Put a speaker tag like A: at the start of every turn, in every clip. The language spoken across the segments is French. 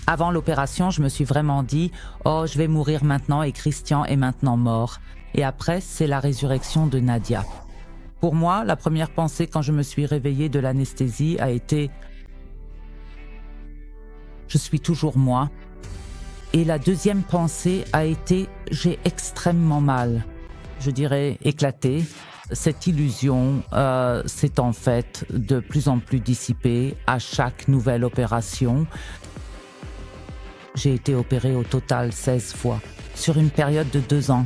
A: Avant l'opération, je me suis vraiment dit « Oh, je vais mourir maintenant et Christian est maintenant mort. » Et après, c'est la résurrection de Nadia. Pour moi, la première pensée quand je me suis réveillée de l'anesthésie a été « Je suis toujours moi ». Et la deuxième pensée a été « J'ai extrêmement mal ». Je dirais éclaté. Cette illusion s'est en fait de plus en plus dissipée à chaque nouvelle opération. J'ai été opérée au total 16 fois, sur une période de 2 ans.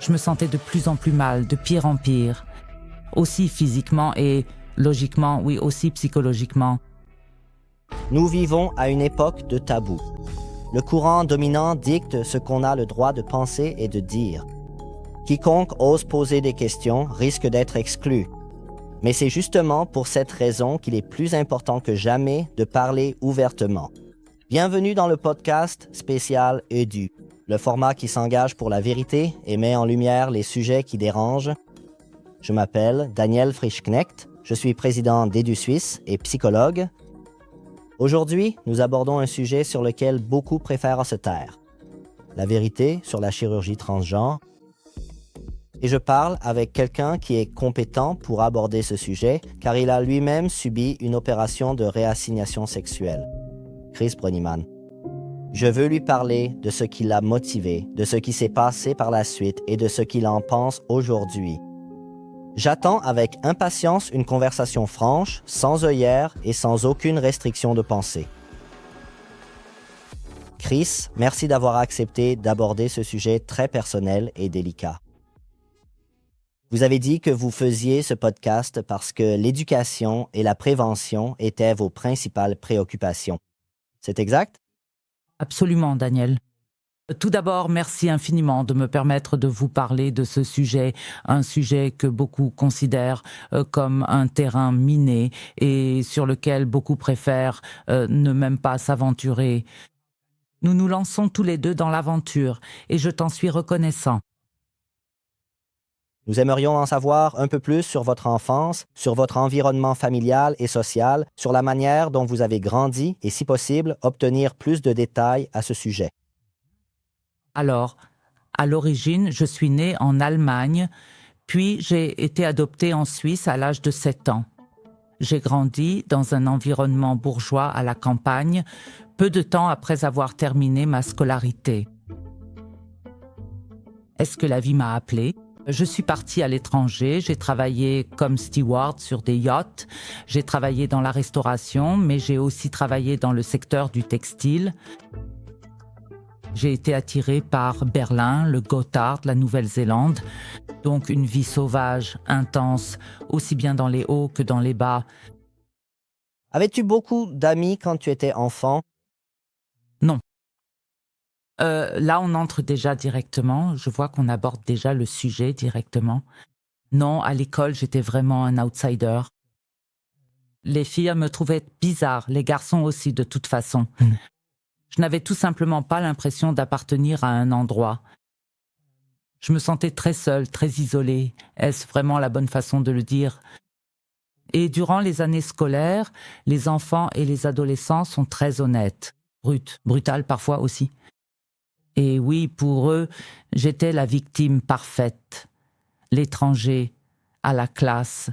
A: Je me sentais de plus en plus mal, de pire en pire. Aussi physiquement et logiquement, oui, aussi psychologiquement.
B: Nous vivons à une époque de tabou. Le courant dominant dicte ce qu'on a le droit de penser et de dire. Quiconque ose poser des questions risque d'être exclu. Mais c'est justement pour cette raison qu'il est plus important que jamais de parler ouvertement. Bienvenue dans le podcast spécial EDU, le format qui s'engage pour la vérité et met en lumière les sujets qui dérangent. Je m'appelle Daniel Frischknecht, je suis président d'EDU Suisse et psychologue. Aujourd'hui, nous abordons un sujet sur lequel beaucoup préfèrent se taire. La vérité sur la chirurgie transgenre. Et je parle avec quelqu'un qui est compétent pour aborder ce sujet, car il a lui-même subi une opération de réassignation sexuelle. Chris Brönnimann. Je veux lui parler de ce qui l'a motivé, de ce qui s'est passé par la suite et de ce qu'il en pense aujourd'hui. J'attends avec impatience une conversation franche, sans œillères et sans aucune restriction de pensée. Chris, merci d'avoir accepté d'aborder ce sujet très personnel et délicat. Vous avez dit que vous faisiez ce podcast parce que l'éducation et la prévention étaient vos principales préoccupations. C'est exact?
A: Absolument, Daniel. Tout d'abord, merci infiniment de me permettre de vous parler de ce sujet, un sujet que beaucoup considèrent comme un terrain miné et sur lequel beaucoup préfèrent ne même pas s'aventurer. Nous nous lançons tous les deux dans l'aventure et je t'en suis reconnaissant.
B: Nous aimerions en savoir un peu plus sur votre enfance, sur votre environnement familial et social, sur la manière dont vous avez grandi et, si possible, obtenir plus de détails à ce sujet.
A: Alors, à l'origine, je suis née en Allemagne, puis j'ai été adoptée en Suisse à l'âge de 7 ans. J'ai grandi dans un environnement bourgeois à la campagne, peu de temps après avoir terminé ma scolarité. Est-ce que la vie m'a appelée ? Je suis partie à l'étranger, j'ai travaillé comme steward sur des yachts, j'ai travaillé dans la restauration, mais j'ai aussi travaillé dans le secteur du textile. J'ai été attirée par Berlin, le Gotthard, la Nouvelle-Zélande, donc une vie sauvage, intense, aussi bien dans les hauts que dans les bas.
B: Avais-tu beaucoup d'amis quand tu étais enfant?
A: Non. Là, on entre déjà directement. Je vois qu'on aborde déjà le sujet directement. Non, à l'école, j'étais vraiment un outsider. Les filles me trouvaient bizarre, les garçons aussi, de toute façon. Je n'avais tout simplement pas l'impression d'appartenir à un endroit. Je me sentais très seule, très isolée. Est-ce vraiment la bonne façon de le dire? Et durant les années scolaires, les enfants et les adolescents sont très honnêtes, brutales parfois aussi. Et oui, pour eux, j'étais la victime parfaite, l'étranger à la classe,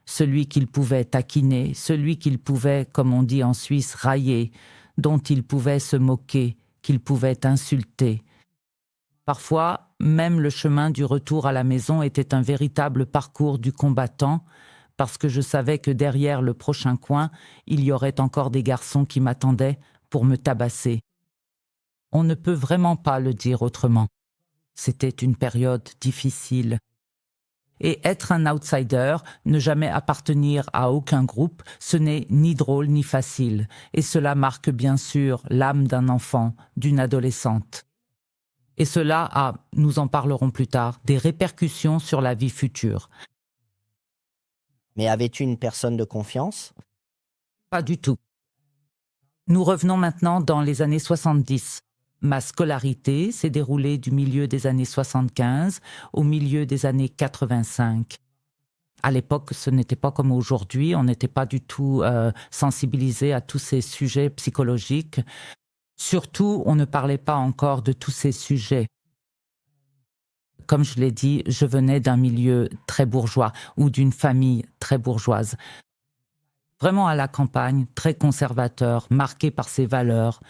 A: celui qu'ils pouvaient taquiner, celui qu'ils pouvaient, comme on dit en Suisse, railler, dont ils pouvaient se moquer, qu'ils pouvaient insulter. Parfois, même le chemin du retour à la maison était un véritable parcours du combattant, parce que je savais que derrière le prochain coin, il y aurait encore des garçons qui m'attendaient pour me tabasser. On ne peut vraiment pas le dire autrement. C'était une période difficile. Et être un outsider, ne jamais appartenir à aucun groupe, ce n'est ni drôle ni facile. Et cela marque bien sûr l'âme d'un enfant, d'une adolescente. Et cela a, nous en parlerons plus tard, des répercussions sur la vie future.
B: Mais avais-tu une personne de confiance?
A: Pas du tout. Nous revenons maintenant dans les années 70. Ma scolarité s'est déroulée du milieu des années 75 au milieu des années 85. À l'époque, ce n'était pas comme aujourd'hui, on n'était pas du tout sensibilisé à tous ces sujets psychologiques. Surtout, on ne parlait pas encore de tous ces sujets. Comme je l'ai dit, je venais d'un milieu très bourgeois ou d'une famille très bourgeoise. Vraiment à la campagne, très conservateur, marqué par ses valeurs.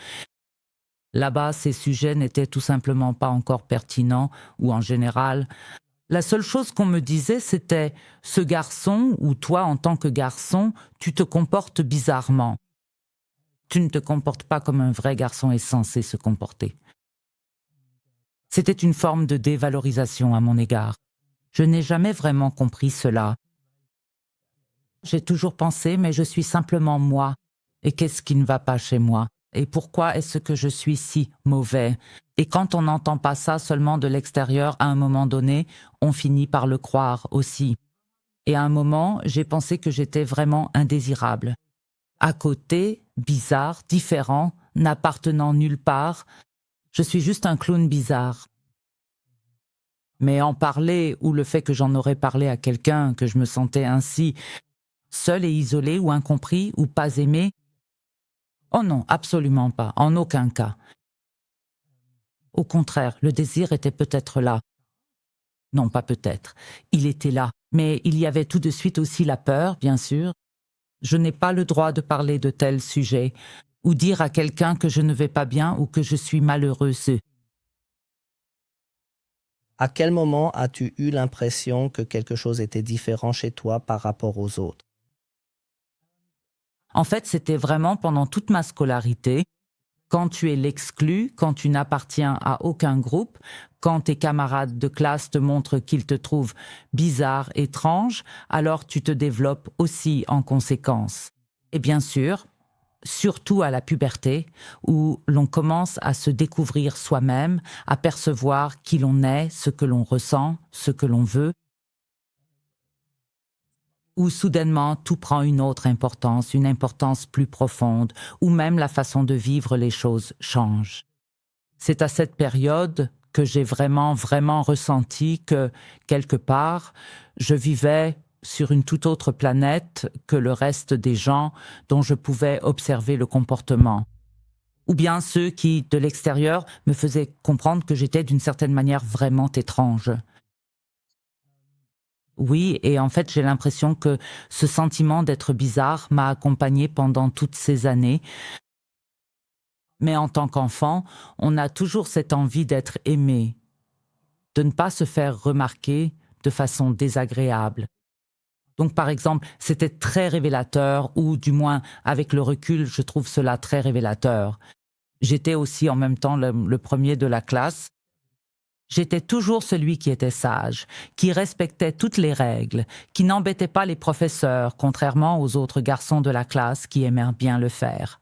A: Là-bas, ces sujets n'étaient tout simplement pas encore pertinents ou en général. La seule chose qu'on me disait, c'était « ce garçon ou toi en tant que garçon, tu te comportes bizarrement. Tu ne te comportes pas comme un vrai garçon est censé se comporter. » C'était une forme de dévalorisation à mon égard. Je n'ai jamais vraiment compris cela. J'ai toujours pensé, mais je suis simplement moi. Et qu'est-ce qui ne va pas chez moi? Et pourquoi est-ce que je suis si mauvais? Et quand on n'entend pas ça seulement de l'extérieur, à un moment donné, on finit par le croire aussi. Et à un moment, j'ai pensé que j'étais vraiment indésirable. À côté, bizarre, différent, n'appartenant nulle part, je suis juste un clown bizarre. Mais en parler, ou le fait que j'en aurais parlé à quelqu'un, que je me sentais ainsi, seul et isolé, ou incompris, ou pas aimé, oh non, absolument pas, en aucun cas. Au contraire, le désir était peut-être là. Non, pas peut-être. Il était là. Mais il y avait tout de suite aussi la peur, bien sûr. Je n'ai pas le droit de parler de tels sujets, ou dire à quelqu'un que je ne vais pas bien ou que je suis malheureuse.
B: À quel moment as-tu eu l'impression que quelque chose était différent chez toi par rapport aux autres?
A: En fait, c'était vraiment pendant toute ma scolarité. Quand tu es l'exclu, quand tu n'appartiens à aucun groupe, quand tes camarades de classe te montrent qu'ils te trouvent bizarre, étrange, alors tu te développes aussi en conséquence. Et bien sûr, surtout à la puberté, où l'on commence à se découvrir soi-même, à percevoir qui l'on est, ce que l'on ressent, ce que l'on veut, où soudainement tout prend une autre importance, une importance plus profonde, où même la façon de vivre les choses change. C'est à cette période que j'ai vraiment ressenti que, quelque part, je vivais sur une toute autre planète que le reste des gens dont je pouvais observer le comportement. Ou bien ceux qui, de l'extérieur, me faisaient comprendre que j'étais d'une certaine manière vraiment étrange. Oui, et en fait, j'ai l'impression que ce sentiment d'être bizarre m'a accompagnée pendant toutes ces années. Mais en tant qu'enfant, on a toujours cette envie d'être aimé, de ne pas se faire remarquer de façon désagréable. Donc, par exemple, c'était très révélateur, ou du moins, avec le recul, je trouve cela très révélateur. J'étais aussi en même temps le premier de la classe. J'étais toujours celui qui était sage, qui respectait toutes les règles, qui n'embêtait pas les professeurs, contrairement aux autres garçons de la classe qui aimèrent bien le faire.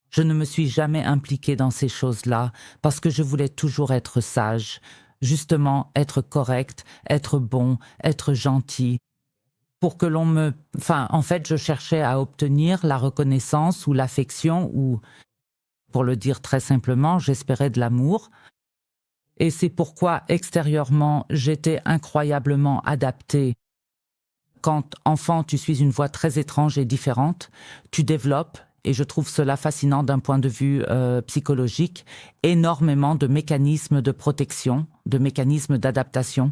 A: Je ne me suis jamais impliquée dans ces choses-là parce que je voulais toujours être sage, justement être correct, être bon, être gentil, pour que l'on me... Enfin, en fait, je cherchais à obtenir la reconnaissance ou l'affection ou, pour le dire très simplement, j'espérais de l'amour. Et c'est pourquoi, extérieurement, j'étais incroyablement adaptée. Quand, enfant, tu suis une voix très étrange et différente, tu développes, et je trouve cela fascinant d'un point de vue psychologique, énormément de mécanismes de protection, de mécanismes d'adaptation.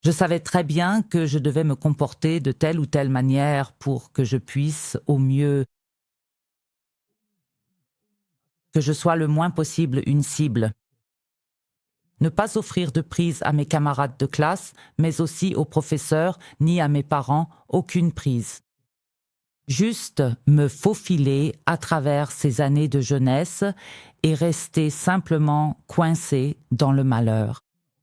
A: Je savais très bien que je devais me comporter de telle ou telle manière pour que je puisse, au mieux, que je sois le moins possible une cible. Ne pas offrir de prise à mes camarades de classe, mais aussi aux professeurs ni à mes parents, aucune prise. Juste me faufiler à travers ces années de jeunesse et rester simplement coincé dans le malheur.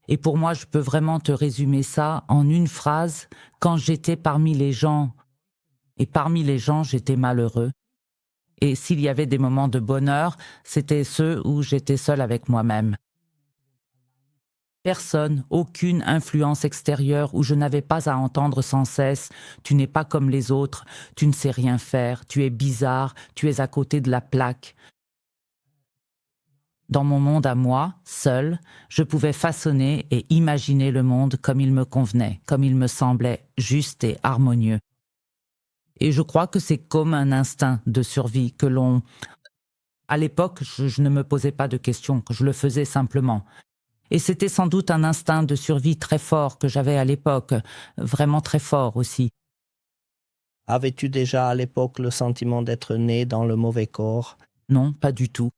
A: Et pour moi, je peux vraiment te résumer ça en une phrase: quand j'étais parmi les gens, et parmi les gens, j'étais malheureux. Et s'il y avait des moments de bonheur, c'était ceux où j'étais seul avec moi-même. Personne, aucune influence extérieure où je n'avais pas à entendre sans cesse « tu n'es pas comme les autres, tu ne sais rien faire, tu es bizarre, tu es à côté de la plaque ». Dans mon monde à moi, seul, je pouvais façonner et imaginer le monde comme il me convenait, comme il me semblait juste et harmonieux. Et je crois que c'est comme un instinct de survie que l'on À l'époque, je ne me posais pas de questions, je le faisais simplement. Et c'était sans doute un instinct de survie très fort que j'avais à l'époque, vraiment très fort aussi.
B: Avais-tu déjà à l'époque le sentiment d'être né dans le mauvais corps?
A: Non, pas du tout.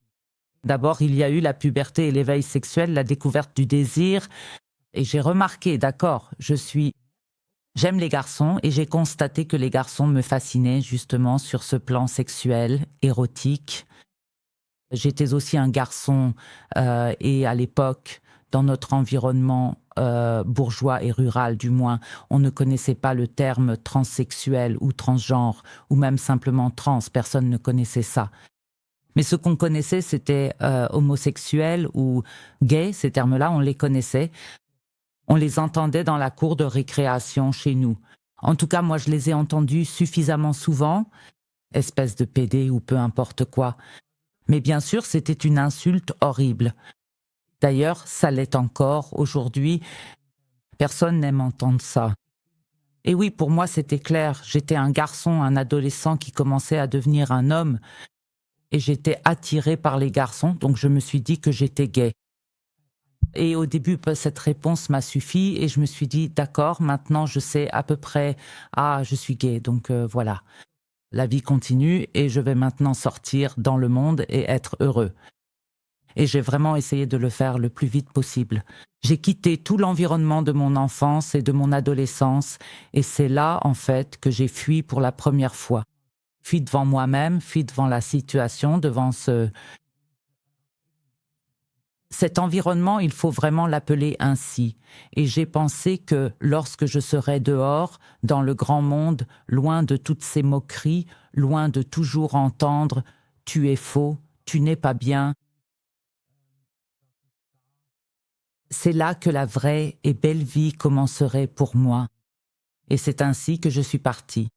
A: D'abord, il y a eu la puberté et l'éveil sexuel, la découverte du désir, et j'ai remarqué, d'accord, j'aime les garçons et j'ai constaté que les garçons me fascinaient justement sur ce plan sexuel, érotique. J'étais aussi un garçon et à l'époque, dans notre environnement bourgeois et rural du moins, on ne connaissait pas le terme transsexuel ou transgenre ou même simplement trans, personne ne connaissait ça. Mais ce qu'on connaissait, c'était homosexuel ou gay, ces termes-là, on les connaissait. On les entendait dans la cour de récréation chez nous. En tout cas, moi, je les ai entendus suffisamment souvent, espèce de pédé ou peu importe quoi. Mais bien sûr, c'était une insulte horrible. D'ailleurs, ça l'est encore aujourd'hui. Personne n'aime entendre ça. Et oui, pour moi, c'était clair. J'étais un garçon, un adolescent qui commençait à devenir un homme. Et j'étais attirée par les garçons, donc je me suis dit que j'étais gay. Et au début, cette réponse m'a suffi et je me suis dit, d'accord, maintenant je sais à peu près, ah, je suis gay, donc voilà. La vie continue et je vais maintenant sortir dans le monde et être heureux. Et j'ai vraiment essayé de le faire le plus vite possible. J'ai quitté tout l'environnement de mon enfance et de mon adolescence et c'est là, en fait, que j'ai fui pour la première fois. Fui devant moi-même, fui devant la situation, devant cet environnement, il faut vraiment l'appeler ainsi. Et j'ai pensé que lorsque je serais dehors, dans le grand monde, loin de toutes ces moqueries, loin de toujours entendre « tu es faux, tu n'es pas bien », c'est là que la vraie et belle vie commencerait pour moi. Et c'est ainsi que je suis partie.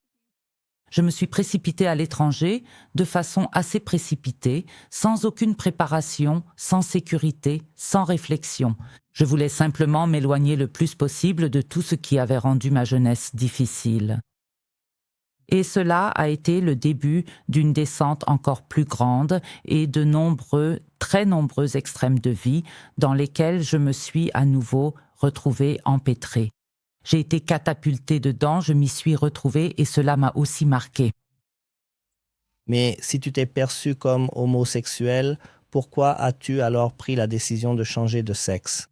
A: Je me suis précipitée à l'étranger de façon assez précipitée, sans aucune préparation, sans sécurité, sans réflexion. Je voulais simplement m'éloigner le plus possible de tout ce qui avait rendu ma jeunesse difficile. Et cela a été le début d'une descente encore plus grande et de nombreux, très nombreux extrêmes de vie dans lesquels je me suis à nouveau retrouvée empêtrée. J'ai été catapultée dedans, je m'y suis retrouvée et cela m'a aussi marquée.
B: Mais si tu t'es perçu comme homosexuel, pourquoi as-tu alors pris la décision de changer de sexe?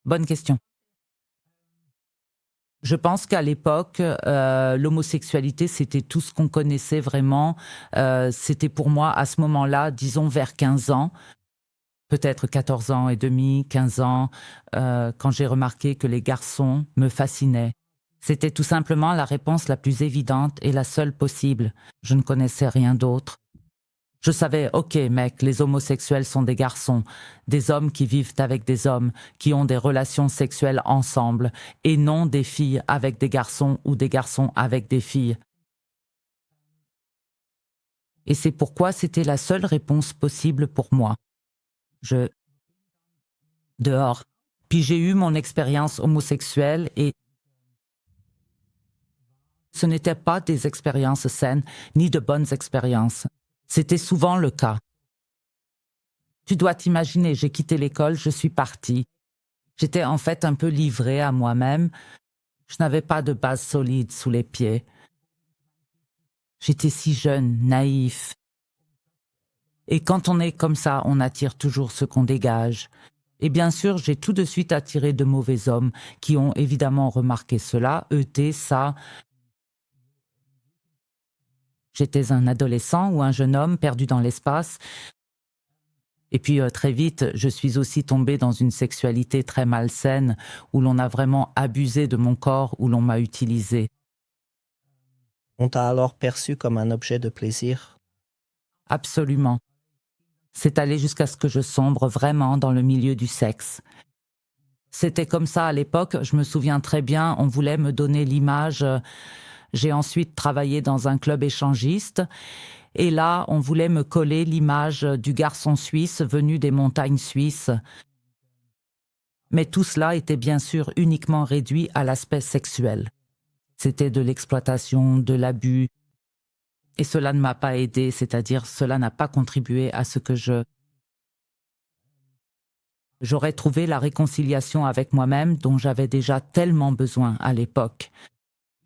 A: Bonne question. Je pense qu'à l'époque, l'homosexualité, c'était tout ce qu'on connaissait vraiment. C'était pour moi, à ce moment-là, disons vers 15 ans, peut-être 14 ans et demi, 15 ans, quand j'ai remarqué que les garçons me fascinaient. C'était tout simplement la réponse la plus évidente et la seule possible. Je ne connaissais rien d'autre. Je savais, ok mec, les homosexuels sont des garçons, des hommes qui vivent avec des hommes, qui ont des relations sexuelles ensemble, et non des filles avec des garçons ou des garçons avec des filles. Et c'est pourquoi c'était la seule réponse possible pour moi. Dehors. Puis j'ai eu mon expérience homosexuelle et ce n'étaient pas des expériences saines, ni de bonnes expériences. C'était souvent le cas. Tu dois t'imaginer, j'ai quitté l'école, je suis partie. J'étais en fait un peu livrée à moi-même. Je n'avais pas de base solide sous les pieds. J'étais si jeune, naïf. Et quand on est comme ça, on attire toujours ce qu'on dégage. Et bien sûr, j'ai tout de suite attiré de mauvais hommes qui ont évidemment remarqué cela, ça. J'étais un adolescent ou un jeune homme perdu dans l'espace. Et puis très vite, je suis aussi tombée dans une sexualité très malsaine où l'on a vraiment abusé de mon corps, où l'on m'a utilisé.
B: On t'a alors perçu comme un objet de plaisir?
A: Absolument. C'est allé jusqu'à ce que je sombre vraiment dans le milieu du sexe. C'était comme ça à l'époque, je me souviens très bien, on voulait me donner l'image. J'ai ensuite travaillé dans un club échangiste. Et là, on voulait me coller l'image du garçon suisse venu des montagnes suisses. Mais tout cela était bien sûr uniquement réduit à l'aspect sexuel. C'était de l'exploitation, de l'abus. Et cela ne m'a pas aidé, c'est-à-dire cela n'a pas contribué à ce que j'aurais trouvé la réconciliation avec moi-même dont j'avais déjà tellement besoin à l'époque.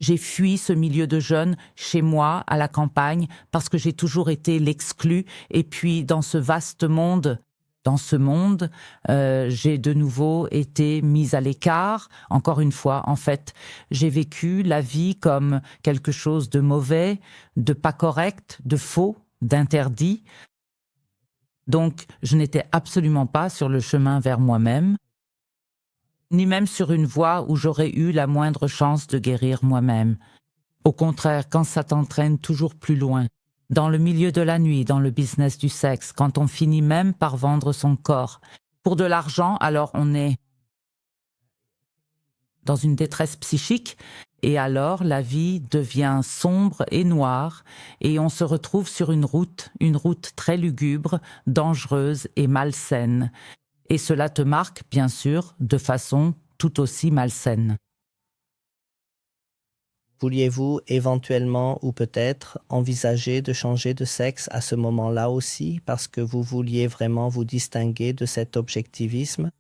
A: J'ai fui ce milieu de jeunes chez moi, à la campagne, parce que j'ai toujours été l'exclu. Et puis, dans ce vaste monde, j'ai de nouveau été mise à l'écart. Encore une fois, en fait, j'ai vécu la vie comme quelque chose de mauvais, de pas correct, de faux, d'interdit. Donc, je n'étais absolument pas sur le chemin vers moi-même, ni même sur une voie où j'aurais eu la moindre chance de guérir moi-même. Au contraire, quand ça t'entraîne toujours plus loin, dans le milieu de la nuit, dans le business du sexe, quand on finit même par vendre son corps pour de l'argent, alors on est dans une détresse psychique et alors la vie devient sombre et noire et on se retrouve sur une route très lugubre, dangereuse et malsaine. Et cela te marque, bien sûr, de façon tout aussi malsaine.
B: Vouliez-vous éventuellement ou peut-être envisager de changer de sexe à ce moment-là aussi parce que vous vouliez vraiment vous distinguer de cet objectivisme?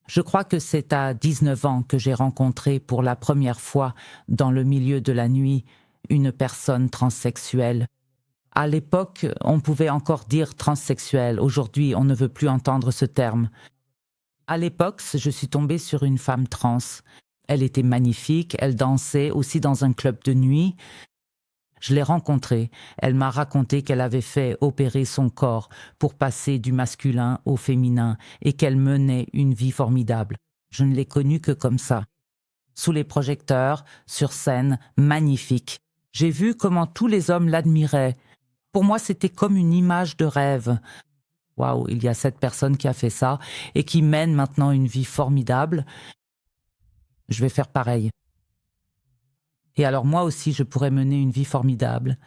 A: Je crois que c'est à 19 ans que j'ai rencontré pour la première fois dans le milieu de la nuit une personne transsexuelle. À l'époque, on pouvait encore dire transsexuel. Aujourd'hui, on ne veut plus entendre ce terme. À l'époque, je suis tombée sur une femme trans. Elle était magnifique, elle dansait aussi dans un club de nuit. Je l'ai rencontrée. Elle m'a raconté qu'elle avait fait opérer son corps pour passer du masculin au féminin et qu'elle menait une vie formidable. Je ne l'ai connue que comme ça. Sous les projecteurs, sur scène, magnifique. J'ai vu comment tous les hommes l'admiraient. Pour moi, c'était comme une image de rêve. Waouh, il y a cette personne qui a fait ça et qui mène maintenant une vie formidable. Je vais faire pareil. Et alors moi aussi, je pourrais mener une vie formidable.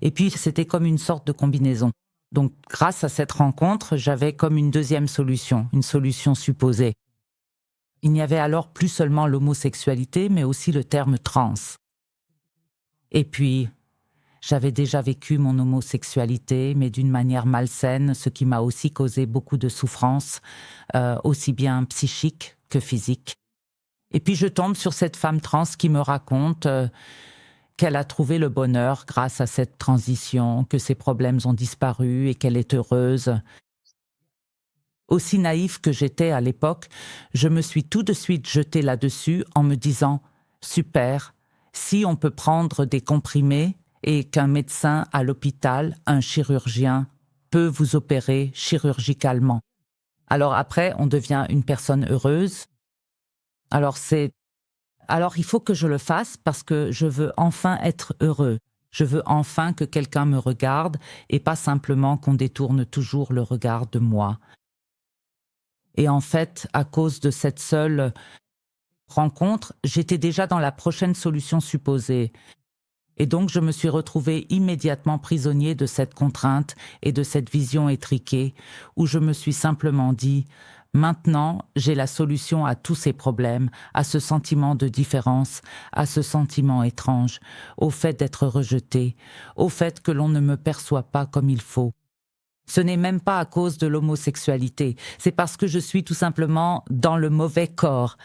A: Et puis, c'était comme une sorte de combinaison. Donc, grâce à cette rencontre, j'avais comme une deuxième solution, une solution supposée. Il n'y avait alors plus seulement l'homosexualité, mais aussi le terme trans. Et puis, j'avais déjà vécu mon homosexualité, mais d'une manière malsaine, ce qui m'a aussi causé beaucoup de souffrance, aussi bien psychique que physique. Et puis je tombe sur cette femme trans qui me raconte qu'elle a trouvé le bonheur grâce à cette transition, que ses problèmes ont disparu et qu'elle est heureuse. Aussi naïve que j'étais à l'époque, je me suis tout de suite jetée là-dessus en me disant « Super, si on peut prendre des comprimés et qu'un médecin à l'hôpital, un chirurgien, peut vous opérer chirurgicalement. Alors après, on devient une personne heureuse. Alors il faut que je le fasse parce que je veux enfin être heureux. Je veux enfin que quelqu'un me regarde et pas simplement qu'on détourne toujours le regard de moi. » Et en fait, à cause de cette seule rencontre, j'étais déjà dans la prochaine solution supposée. Et donc, je me suis retrouvée immédiatement prisonnier de cette contrainte et de cette vision étriquée, où je me suis simplement dit « Maintenant, j'ai la solution à tous ces problèmes, à ce sentiment de différence, à ce sentiment étrange, au fait d'être rejeté, au fait que l'on ne me perçoit pas comme il faut. » Ce n'est même pas à cause de l'homosexualité, c'est parce que je suis tout simplement dans le mauvais corps.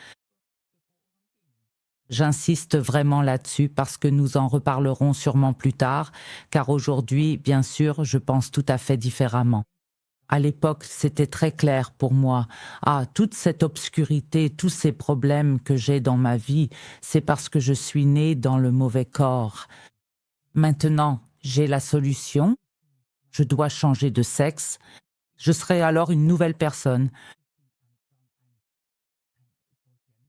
A: J'insiste vraiment là-dessus parce que nous en reparlerons sûrement plus tard, car aujourd'hui, bien sûr, je pense tout à fait différemment. À l'époque, c'était très clair pour moi. Ah, toute cette obscurité, tous ces problèmes que j'ai dans ma vie, c'est parce que je suis née dans le mauvais corps. Maintenant, j'ai la solution. Je dois changer de sexe. Je serai alors une nouvelle personne.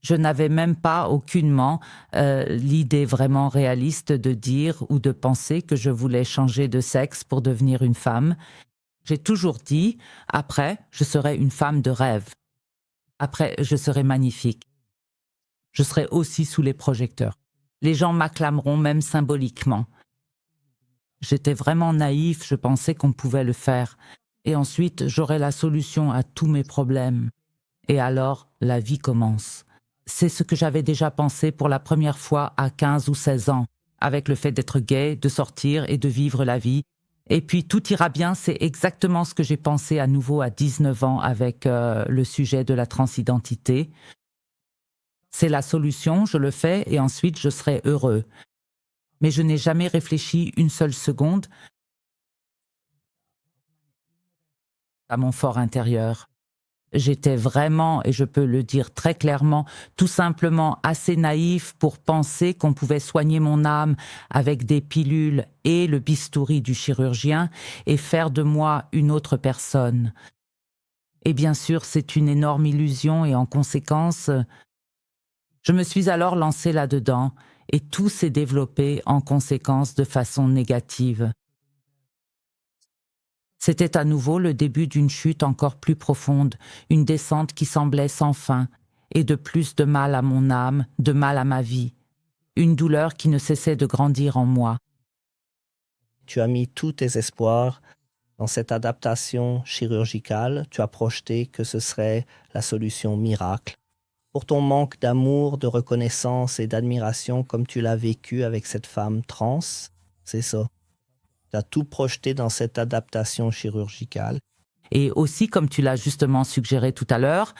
A: Je n'avais même pas aucunement l'idée vraiment réaliste de dire ou de penser que je voulais changer de sexe pour devenir une femme. J'ai toujours dit, après, je serai une femme de rêve. Après, je serai magnifique. Je serai aussi sous les projecteurs. Les gens m'acclameront même symboliquement. J'étais vraiment naïf, je pensais qu'on pouvait le faire. Et ensuite, j'aurai la solution à tous mes problèmes. Et alors, la vie commence. C'est ce que j'avais déjà pensé pour la première fois à 15 ou 16 ans. avec le fait d'être gay, de sortir et de vivre la vie. Et puis tout ira bien, c'est exactement ce que j'ai pensé à nouveau à 19 ans avec le sujet de la transidentité. C'est la solution, je le fais et ensuite je serai heureux. Mais je n'ai jamais réfléchi une seule seconde à mon fort intérieur. J'étais vraiment, et je peux le dire très clairement, tout simplement assez naïf pour penser qu'on pouvait soigner mon âme avec des pilules et le bistouri du chirurgien et faire de moi une autre personne. Et bien sûr, c'est une énorme illusion et en conséquence, je me suis alors lancée là-dedans et tout s'est développé en conséquence de façon négative. C'était à nouveau le début d'une chute encore plus profonde, une descente qui semblait sans fin, et de plus de mal à mon âme, de mal à ma vie, une douleur qui ne cessait de grandir en moi.
B: Tu as mis tous tes espoirs dans cette adaptation chirurgicale. Tu as projeté que ce serait la solution miracle. Pour ton manque d'amour, de reconnaissance et d'admiration comme tu l'as vécu avec cette femme trans, c'est ça. Tu as tout projeté dans cette adaptation chirurgicale.
A: Et aussi, comme tu l'as justement suggéré tout à l'heure,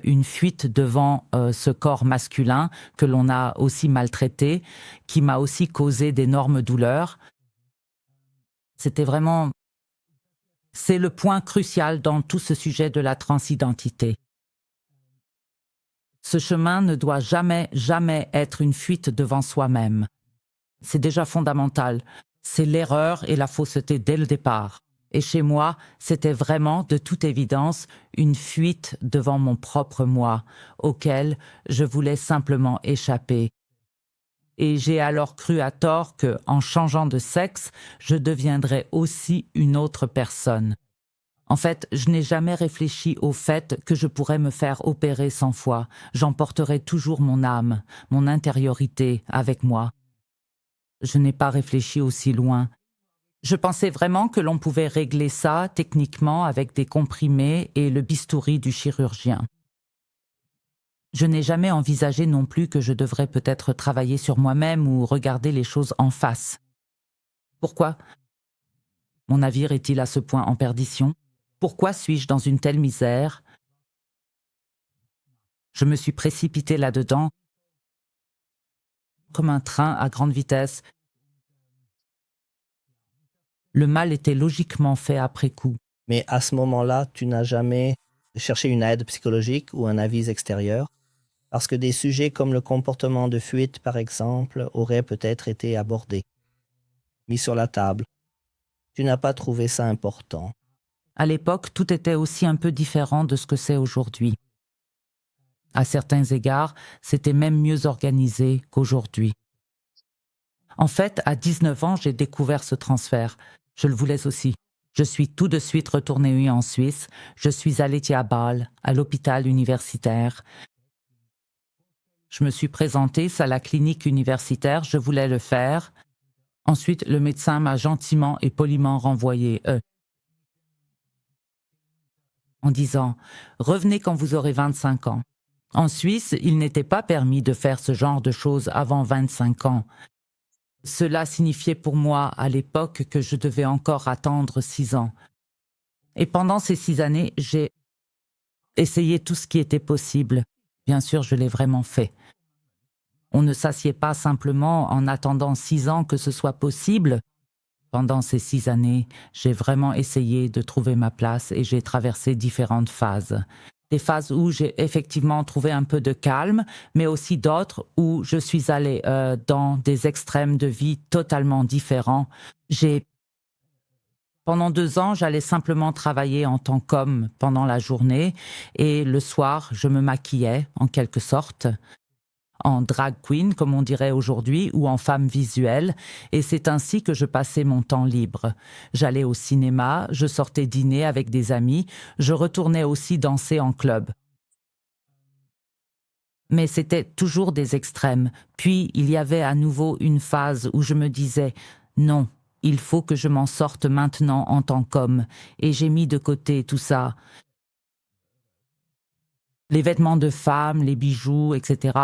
A: une fuite devant ce corps masculin que l'on a aussi maltraité, qui m'a aussi causé d'énormes douleurs. C'était vraiment... C'est le point crucial dans tout ce sujet de la transidentité. Ce chemin ne doit jamais, jamais être une fuite devant soi-même. C'est déjà fondamental. C'est l'erreur et la fausseté dès le départ. Et chez moi, c'était vraiment, de toute évidence, une fuite devant mon propre moi, auquel je voulais simplement échapper. Et j'ai alors cru à tort que, en changeant de sexe, je deviendrais aussi une autre personne. En fait, je n'ai jamais réfléchi au fait que je pourrais me faire opérer 100 fois. J'emporterai toujours mon âme, mon intériorité avec moi. Je n'ai pas réfléchi aussi loin. Je pensais vraiment que l'on pouvait régler ça techniquement avec des comprimés et le bistouri du chirurgien. Je n'ai jamais envisagé non plus que je devrais peut-être travailler sur moi-même ou regarder les choses en face. Pourquoi mon navire est-il à ce point en perdition? Pourquoi suis-je dans une telle misère? Je me suis précipité là-dedans comme un train à grande vitesse. Le mal était logiquement fait après coup.
B: Mais à ce moment-là, tu n'as jamais cherché une aide psychologique ou un avis extérieur? Parce que des sujets comme le comportement de fuite, par exemple, auraient peut-être été abordés, mis sur la table. Tu n'as pas trouvé ça important.
A: À l'époque, tout était aussi un peu différent de ce que c'est aujourd'hui. À certains égards, c'était même mieux organisé qu'aujourd'hui. En fait, à 19 ans, j'ai découvert ce transfert. Je le voulais aussi. Je suis tout de suite retournée en Suisse. Je suis allée à Bâle, à l'hôpital universitaire. Je me suis présentée à la clinique universitaire, je voulais le faire. Ensuite, le médecin m'a gentiment et poliment renvoyé, en disant « Revenez quand vous aurez 25 ans ». En Suisse, il n'était pas permis de faire ce genre de choses avant 25 ans. Cela signifiait pour moi, à l'époque, que je devais encore attendre 6 ans. Et pendant ces 6 années, j'ai essayé tout ce qui était possible. Bien sûr, je l'ai vraiment fait. On ne s'assied pas simplement en attendant 6 ans que ce soit possible. Pendant ces 6 années, j'ai vraiment essayé de trouver ma place et j'ai traversé différentes phases. Des phases où j'ai effectivement trouvé un peu de calme, mais aussi d'autres où je suis allée dans des extrêmes de vie totalement différents. Pendant 2 ans, j'allais simplement travailler en tant qu'homme pendant la journée et le soir, je me maquillais en quelque sorte, en drag queen, comme on dirait aujourd'hui, ou en femme visuelle, et c'est ainsi que je passais mon temps libre. J'allais au cinéma, je sortais dîner avec des amis, je retournais aussi danser en club. Mais c'était toujours des extrêmes. Puis il y avait à nouveau une phase où je me disais « Non, il faut que je m'en sorte maintenant en tant qu'homme », et j'ai mis de côté tout ça. Les vêtements de femme, les bijoux, etc.,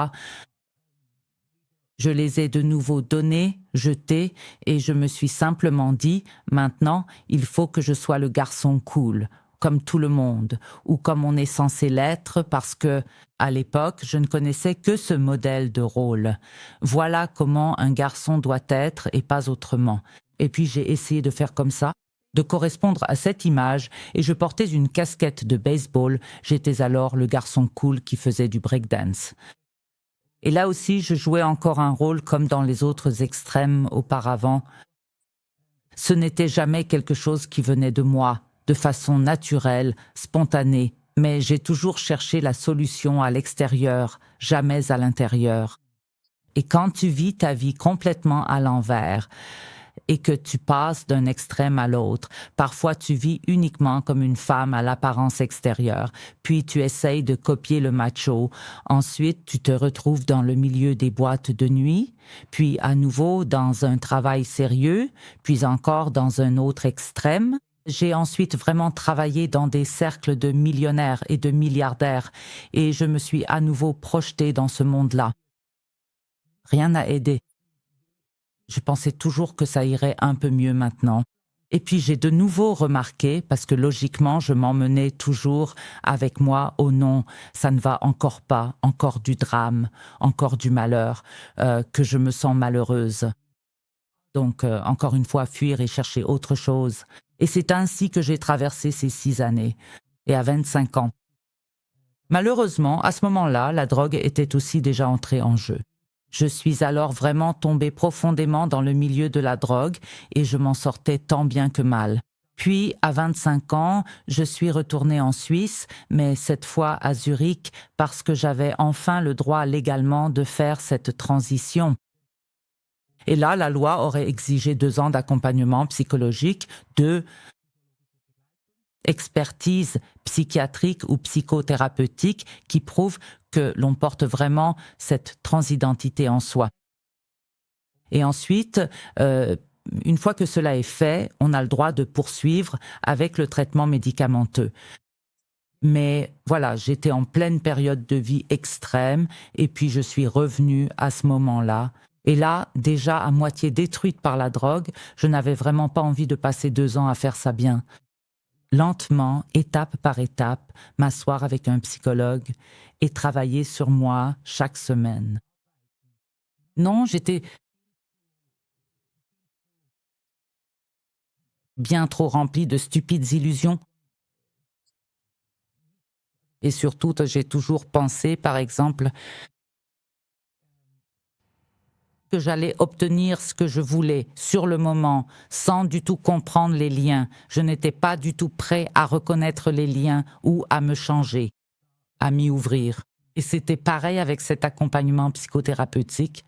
A: Je les ai de nouveau donnés, jetés, et je me suis simplement dit, maintenant, il faut que je sois le garçon cool, comme tout le monde, ou comme on est censé l'être parce que, à l'époque, je ne connaissais que ce modèle de rôle. Voilà comment un garçon doit être et pas autrement. Et puis j'ai essayé de faire comme ça, de correspondre à cette image, et je portais une casquette de baseball. J'étais alors le garçon cool qui faisait du breakdance. Et là aussi, je jouais encore un rôle comme dans les autres extrêmes auparavant. Ce n'était jamais quelque chose qui venait de moi, de façon naturelle, spontanée, mais j'ai toujours cherché la solution à l'extérieur, jamais à l'intérieur. Et quand tu vis ta vie complètement à l'envers, et que tu passes d'un extrême à l'autre. Parfois, tu vis uniquement comme une femme à l'apparence extérieure, puis tu essayes de copier le macho. Ensuite, tu te retrouves dans le milieu des boîtes de nuit, puis à nouveau dans un travail sérieux, puis encore dans un autre extrême. J'ai ensuite vraiment travaillé dans des cercles de millionnaires et de milliardaires, et je me suis à nouveau projetée dans ce monde-là. Rien n'a aidé. Je pensais toujours que ça irait un peu mieux maintenant. Et puis j'ai de nouveau remarqué, parce que logiquement je m'emmenais toujours avec moi, oh non, ça ne va encore pas, encore du drame, encore du malheur, que je me sens malheureuse. Donc encore une fois, fuir et chercher autre chose. Et c'est ainsi que j'ai traversé ces 6 années, et à 25 ans. Malheureusement, à ce moment-là, la drogue était aussi déjà entrée en jeu. Je suis alors vraiment tombée profondément dans le milieu de la drogue et je m'en sortais tant bien que mal. Puis, à 25 ans, je suis retournée en Suisse, mais cette fois à Zurich, parce que j'avais enfin le droit légalement de faire cette transition. Et là, la loi aurait exigé 2 ans d'accompagnement psychologique, de expertise psychiatrique ou psychothérapeutique qui prouve que l'on porte vraiment cette transidentité en soi. Et ensuite, une fois que cela est fait, on a le droit de poursuivre avec le traitement médicamenteux. Mais voilà, j'étais en pleine période de vie extrême et puis je suis revenue à ce moment-là. Et là, déjà à moitié détruite par la drogue, je n'avais vraiment pas envie de passer 2 ans à faire ça bien. Lentement, étape par étape, m'asseoir avec un psychologue et travailler sur moi chaque semaine. Non, j'étais bien trop remplie de stupides illusions. Et surtout, j'ai toujours pensé, par exemple, que j'allais obtenir ce que je voulais sur le moment, sans du tout comprendre les liens. Je n'étais pas du tout prêt à reconnaître les liens ou à me changer, à m'y ouvrir. Et c'était pareil avec cet accompagnement psychothérapeutique.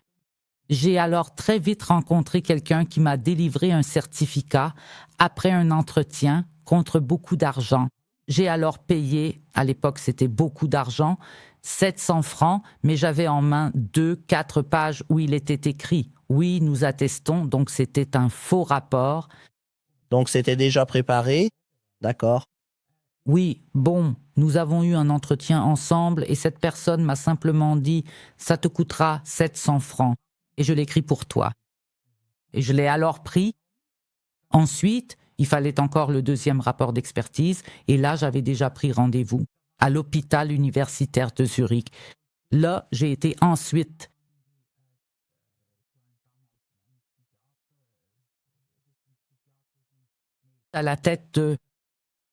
A: J'ai alors très vite rencontré quelqu'un qui m'a délivré un certificat après un entretien contre beaucoup d'argent. J'ai alors payé, à l'époque c'était beaucoup d'argent, 700 francs, mais j'avais en main 2-4 pages où il était écrit « Oui, nous attestons », donc c'était un faux rapport.
B: Donc, c'était déjà préparé? D'accord.
A: Oui, bon, nous avons eu un entretien ensemble et cette personne m'a simplement dit « Ça te coûtera 700 francs et je l'écris pour toi ». Et je l'ai alors pris. Ensuite, il fallait encore le 2e rapport d'expertise et là, j'avais déjà pris rendez-vous à l'hôpital universitaire de Zurich. Là, j'ai été ensuite à la tête de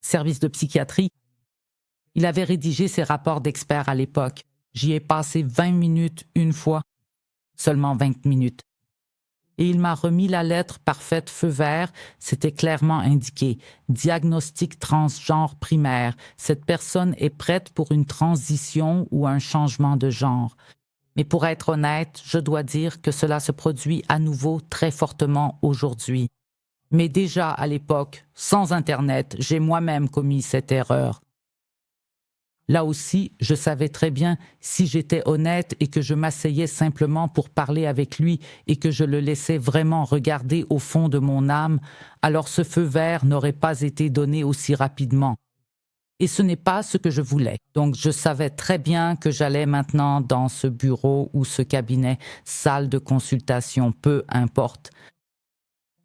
A: service de psychiatrie. Il avait rédigé ses rapports d'experts à l'époque. J'y ai passé 20 minutes une fois, seulement 20 minutes. Et il m'a remis la lettre parfaite feu vert, c'était clairement indiqué. Diagnostic transgenre primaire. Cette personne est prête pour une transition ou un changement de genre. Mais pour être honnête, je dois dire que cela se produit à nouveau très fortement aujourd'hui. Mais déjà à l'époque, sans Internet, j'ai moi-même commis cette erreur. Là aussi, je savais très bien si j'étais honnête et que je m'asseyais simplement pour parler avec lui et que je le laissais vraiment regarder au fond de mon âme, alors ce feu vert n'aurait pas été donné aussi rapidement. Et ce n'est pas ce que je voulais. Donc je savais très bien que j'allais maintenant dans ce bureau ou ce cabinet, salle de consultation, peu importe.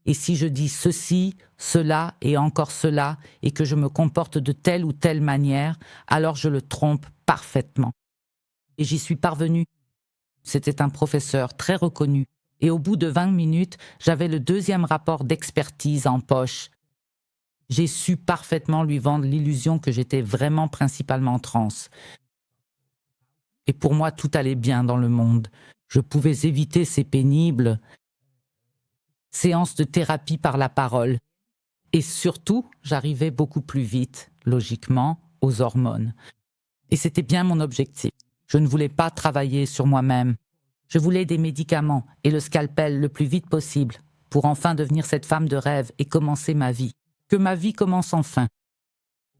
A: Et si je dis ceci, cela et encore cela, et que je me comporte de telle ou telle manière, alors je le trompe parfaitement. Et j'y suis parvenue. C'était un professeur très reconnu. Et au bout de 20 minutes, j'avais le 2e rapport d'expertise en poche. J'ai su parfaitement lui vendre l'illusion que j'étais vraiment principalement trans. Et pour moi, tout allait bien dans le monde. Je pouvais éviter ces pénibles séances de thérapie par la parole. Et surtout, j'arrivais beaucoup plus vite, logiquement, aux hormones. Et c'était bien mon objectif. Je ne voulais pas travailler sur moi-même. Je voulais des médicaments et le scalpel le plus vite possible pour enfin devenir cette femme de rêve et commencer ma vie. Que ma vie commence enfin.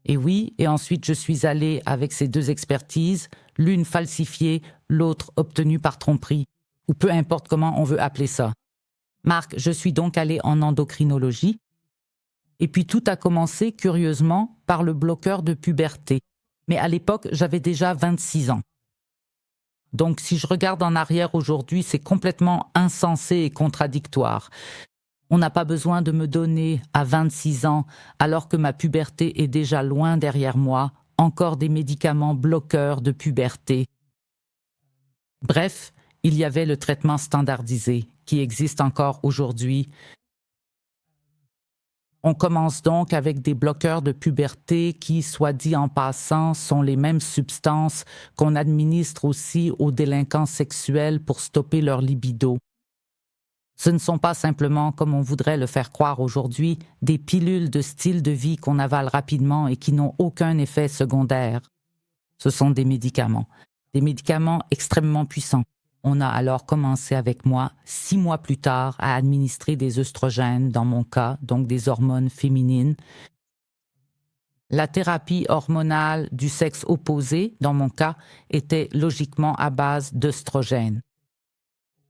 A: Et oui, et ensuite je suis allée avec ces 2 expertises, l'une falsifiée, l'autre obtenue par tromperie, ou peu importe comment on veut appeler ça. Marc, je suis donc allée en endocrinologie, et puis tout a commencé, curieusement, par le bloqueur de puberté. Mais à l'époque, j'avais déjà 26 ans. Donc si je regarde en arrière aujourd'hui, c'est complètement insensé et contradictoire. On n'a pas besoin de me donner, à 26 ans, alors que ma puberté est déjà loin derrière moi, encore des médicaments bloqueurs de puberté. Bref, il y avait le traitement standardisé, qui existe encore aujourd'hui. On commence donc avec des bloqueurs de puberté qui, soit dit en passant, sont les mêmes substances qu'on administre aussi aux délinquants sexuels pour stopper leur libido. Ce ne sont pas simplement, comme on voudrait le faire croire aujourd'hui, des pilules de style de vie qu'on avale rapidement et qui n'ont aucun effet secondaire. Ce sont des médicaments extrêmement puissants. On a alors commencé avec moi, 6 mois plus tard, à administrer des œstrogènes, dans mon cas, donc des hormones féminines. La thérapie hormonale du sexe opposé, dans mon cas, était logiquement à base d'œstrogènes.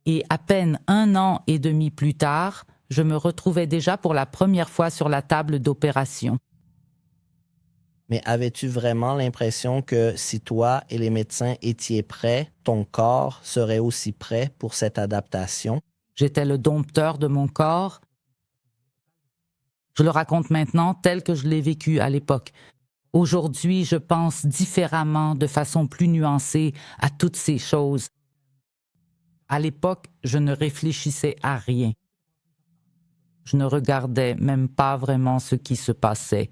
A: Et à peine 1 an et demi plus tard, je me retrouvais déjà pour la première fois sur la table d'opération.
B: Mais avais-tu vraiment l'impression que si toi et les médecins étiez prêts, ton corps serait aussi prêt pour cette adaptation?
A: J'étais le dompteur de mon corps. Je le raconte maintenant tel que je l'ai vécu à l'époque. Aujourd'hui, je pense différemment, de façon plus nuancée, à toutes ces choses. À l'époque, je ne réfléchissais à rien. Je ne regardais même pas vraiment ce qui se passait.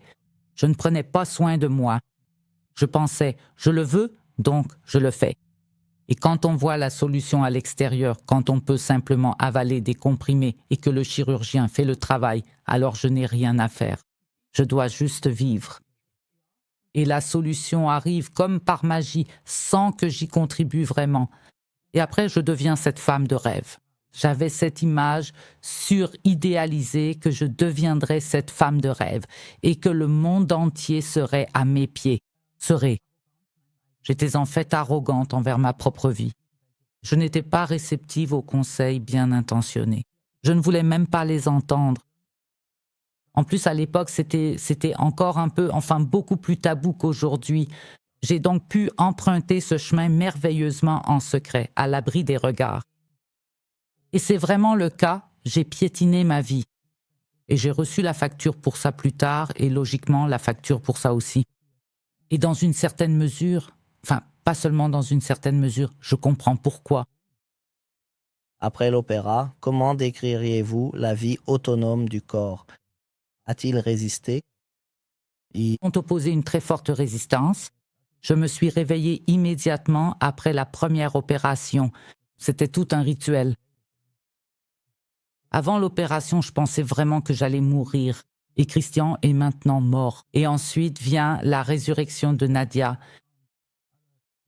A: Je ne prenais pas soin de moi. Je pensais, je le veux, donc je le fais. Et quand on voit la solution à l'extérieur, quand on peut simplement avaler des comprimés et que le chirurgien fait le travail, alors je n'ai rien à faire. Je dois juste vivre. Et la solution arrive comme par magie, sans que j'y contribue vraiment. Et après, je deviens cette femme de rêve. J'avais cette image suridéalisée que je deviendrais cette femme de rêve et que le monde entier serait à mes pieds. J'étais en fait arrogante envers ma propre vie. Je n'étais pas réceptive aux conseils bien intentionnés. Je ne voulais même pas les entendre. En plus, à l'époque, c'était encore beaucoup plus tabou qu'aujourd'hui. J'ai donc pu emprunter ce chemin merveilleusement en secret, à l'abri des regards. Et c'est vraiment le cas, j'ai piétiné ma vie. Et j'ai reçu la facture pour ça plus tard, et logiquement la facture pour ça aussi. Et dans une certaine mesure, pas seulement dans une certaine mesure, je comprends pourquoi.
B: Après l'opéra, comment décririez-vous la vie autonome du corps? A-t-il résisté?
A: Ils ont opposé une très forte résistance. Je me suis réveillée immédiatement après la première opération. C'était tout un rituel. Avant l'opération, je pensais vraiment que j'allais mourir. Et Christian est maintenant mort. Et ensuite vient la résurrection de Nadia.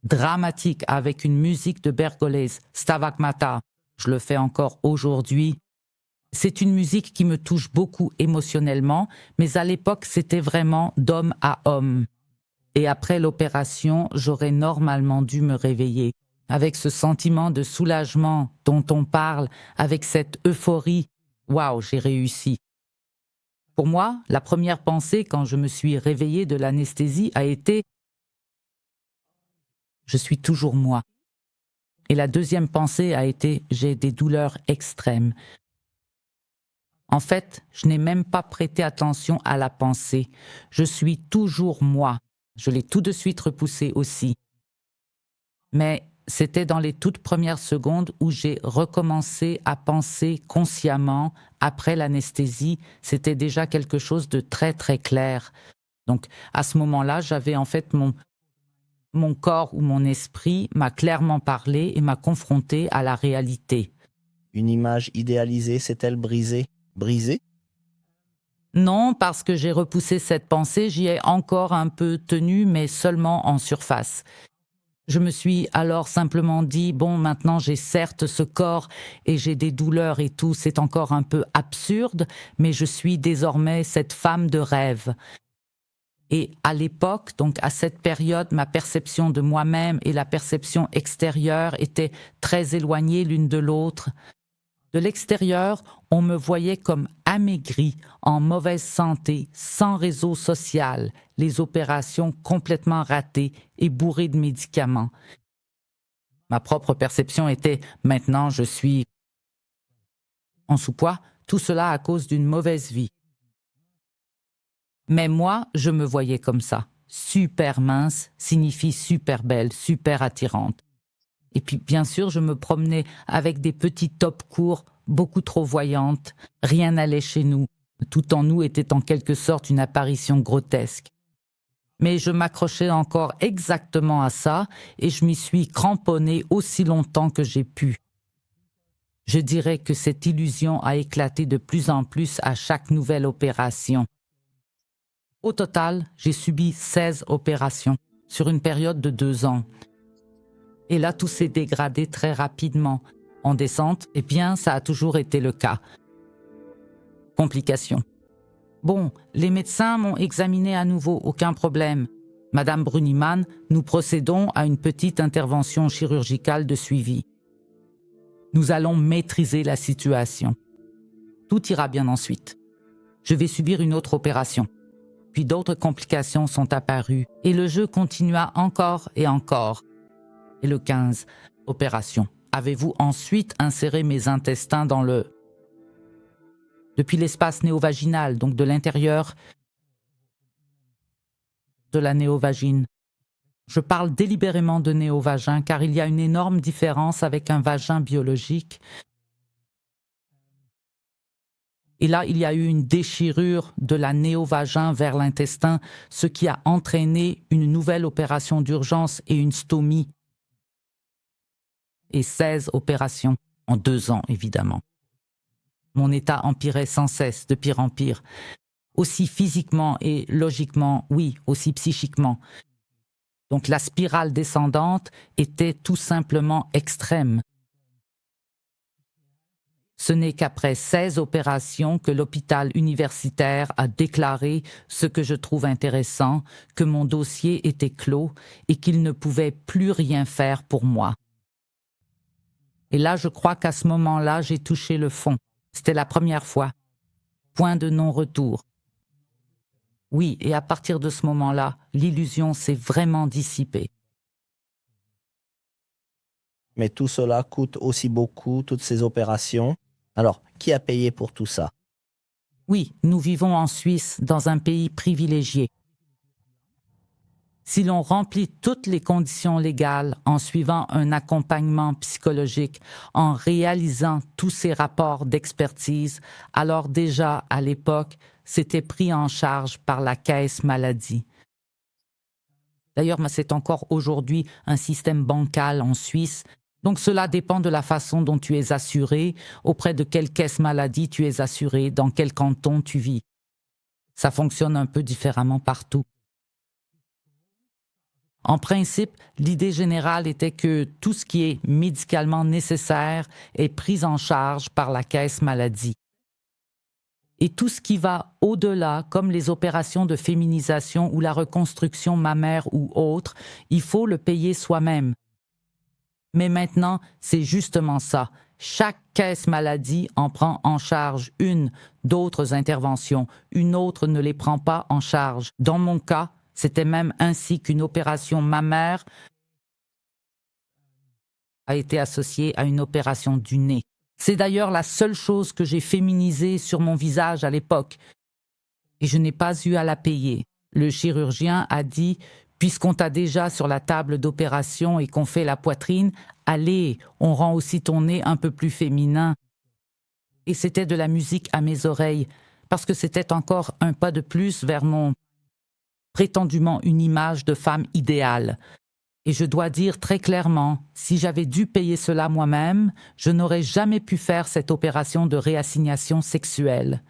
A: Dramatique, avec une musique de Bergolese, Stabat Mater. Je le fais encore aujourd'hui. C'est une musique qui me touche beaucoup émotionnellement, mais à l'époque, c'était vraiment d'homme à homme. Et après l'opération, j'aurais normalement dû me réveiller, avec ce sentiment de soulagement dont on parle, avec cette euphorie. Waouh, j'ai réussi. Pour moi, la première pensée quand je me suis réveillée de l'anesthésie a été « Je suis toujours moi ». Et la deuxième pensée a été « J'ai des douleurs extrêmes ». En fait, je n'ai même pas prêté attention à la pensée. Je suis toujours moi. Je l'ai tout de suite repoussée aussi. Mais c'était dans les toutes premières secondes où j'ai recommencé à penser consciemment après l'anesthésie. C'était déjà quelque chose de très très clair. Donc à ce moment-là, j'avais en fait mon corps ou mon esprit m'a clairement parlé et m'a confronté à la réalité.
B: Une image idéalisée s'est-elle brisée? Brisée?
A: Non, parce que j'ai repoussé cette pensée, j'y ai encore un peu tenu, mais seulement en surface. Je me suis alors simplement dit, bon, maintenant j'ai certes ce corps et j'ai des douleurs et tout, c'est encore un peu absurde, mais je suis désormais cette femme de rêve. Et à l'époque, donc à cette période, ma perception de moi-même et la perception extérieure étaient très éloignées l'une de l'autre. De l'extérieur, on me voyait comme amaigrie, en mauvaise santé, sans réseau social, les opérations complètement ratées et bourrées de médicaments. Ma propre perception était « maintenant je suis en sous-poids, tout cela à cause d'une mauvaise vie ». Mais moi, je me voyais comme ça. Super mince signifie super belle, super attirante. Et puis, bien sûr, je me promenais avec des petits tops courts, beaucoup trop voyantes. Rien n'allait chez nous. Tout en nous était en quelque sorte une apparition grotesque. Mais je m'accrochais encore exactement à ça et je m'y suis cramponnée aussi longtemps que j'ai pu. Je dirais que cette illusion a éclaté de plus en plus à chaque nouvelle opération. Au total, j'ai subi 16 opérations sur une période de 2 ans. Et là, tout s'est dégradé très rapidement. En descente, eh bien, ça a toujours été le cas. Complications. Bon, les médecins m'ont examiné à nouveau, aucun problème. Madame Bruniman, nous procédons à une petite intervention chirurgicale de suivi. Nous allons maîtriser la situation. Tout ira bien ensuite. Je vais subir une autre opération. Puis d'autres complications sont apparues et le jeu continua encore et encore. Et le 15, opération. Avez-vous ensuite inséré mes intestins dans depuis l'espace néovaginal, donc de l'intérieur de la néovagine. Je parle délibérément de néovagin car il y a une énorme différence avec un vagin biologique. Et là, il y a eu une déchirure de la néovagin vers l'intestin, ce qui a entraîné une nouvelle opération d'urgence et une stomie. Et 16 opérations en 2 ans, évidemment. Mon état empirait sans cesse, de pire en pire. Aussi physiquement et logiquement, oui, aussi psychiquement. Donc la spirale descendante était tout simplement extrême. Ce n'est qu'après 16 opérations que l'hôpital universitaire a déclaré ce que je trouve intéressant, que mon dossier était clos et qu'il ne pouvait plus rien faire pour moi. Et là, je crois qu'à ce moment-là, j'ai touché le fond. C'était la première fois. Point de non-retour. Oui, et à partir de ce moment-là, l'illusion s'est vraiment dissipée.
B: Mais tout cela coûte aussi beaucoup, toutes ces opérations. Alors, qui a payé pour tout ça?
A: Oui, nous vivons en Suisse, dans un pays privilégié. Si l'on remplit toutes les conditions légales en suivant un accompagnement psychologique, en réalisant tous ces rapports d'expertise, alors déjà, à l'époque, c'était pris en charge par la caisse maladie. D'ailleurs, c'est encore aujourd'hui un système bancal en Suisse, donc cela dépend de la façon dont tu es assuré, auprès de quelle caisse maladie tu es assuré, dans quel canton tu vis. Ça fonctionne un peu différemment partout. En principe, l'idée générale était que tout ce qui est médicalement nécessaire est pris en charge par la caisse maladie. Et tout ce qui va au-delà, comme les opérations de féminisation ou la reconstruction mammaire ou autre, il faut le payer soi-même. Mais maintenant, c'est justement ça. Chaque caisse maladie en prend en charge une, d'autres interventions, une autre ne les prend pas en charge. Dans mon cas, c'était même ainsi qu'une opération mammaire a été associée à une opération du nez. C'est d'ailleurs la seule chose que j'ai féminisée sur mon visage à l'époque. Et je n'ai pas eu à la payer. Le chirurgien a dit « Puisqu'on t'a déjà sur la table d'opération et qu'on fait la poitrine, allez, on rend aussi ton nez un peu plus féminin. » Et c'était de la musique à mes oreilles, parce que c'était encore un pas de plus vers mon prétendument une image de femme idéale. Et je dois dire très clairement, si j'avais dû payer cela moi-même, je n'aurais jamais pu faire cette opération de réassignation sexuelle.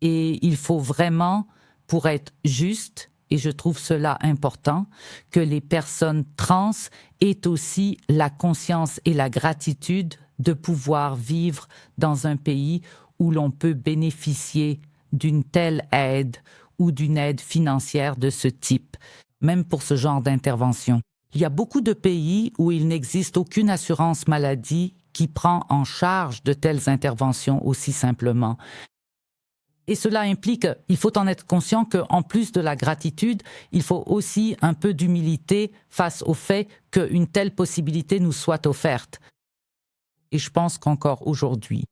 A: Et il faut vraiment, pour être juste, et je trouve cela important, que les personnes trans aient aussi la conscience et la gratitude de pouvoir vivre dans un pays où l'on peut bénéficier d'une telle aide ou d'une aide financière de ce type, même pour ce genre d'intervention. Il y a beaucoup de pays où il n'existe aucune assurance maladie qui prend en charge de telles interventions aussi simplement. Et cela implique, il faut en être conscient qu'en plus de la gratitude, il faut aussi un peu d'humilité face au fait qu'une telle possibilité nous soit offerte. Et je pense qu'encore aujourd'hui,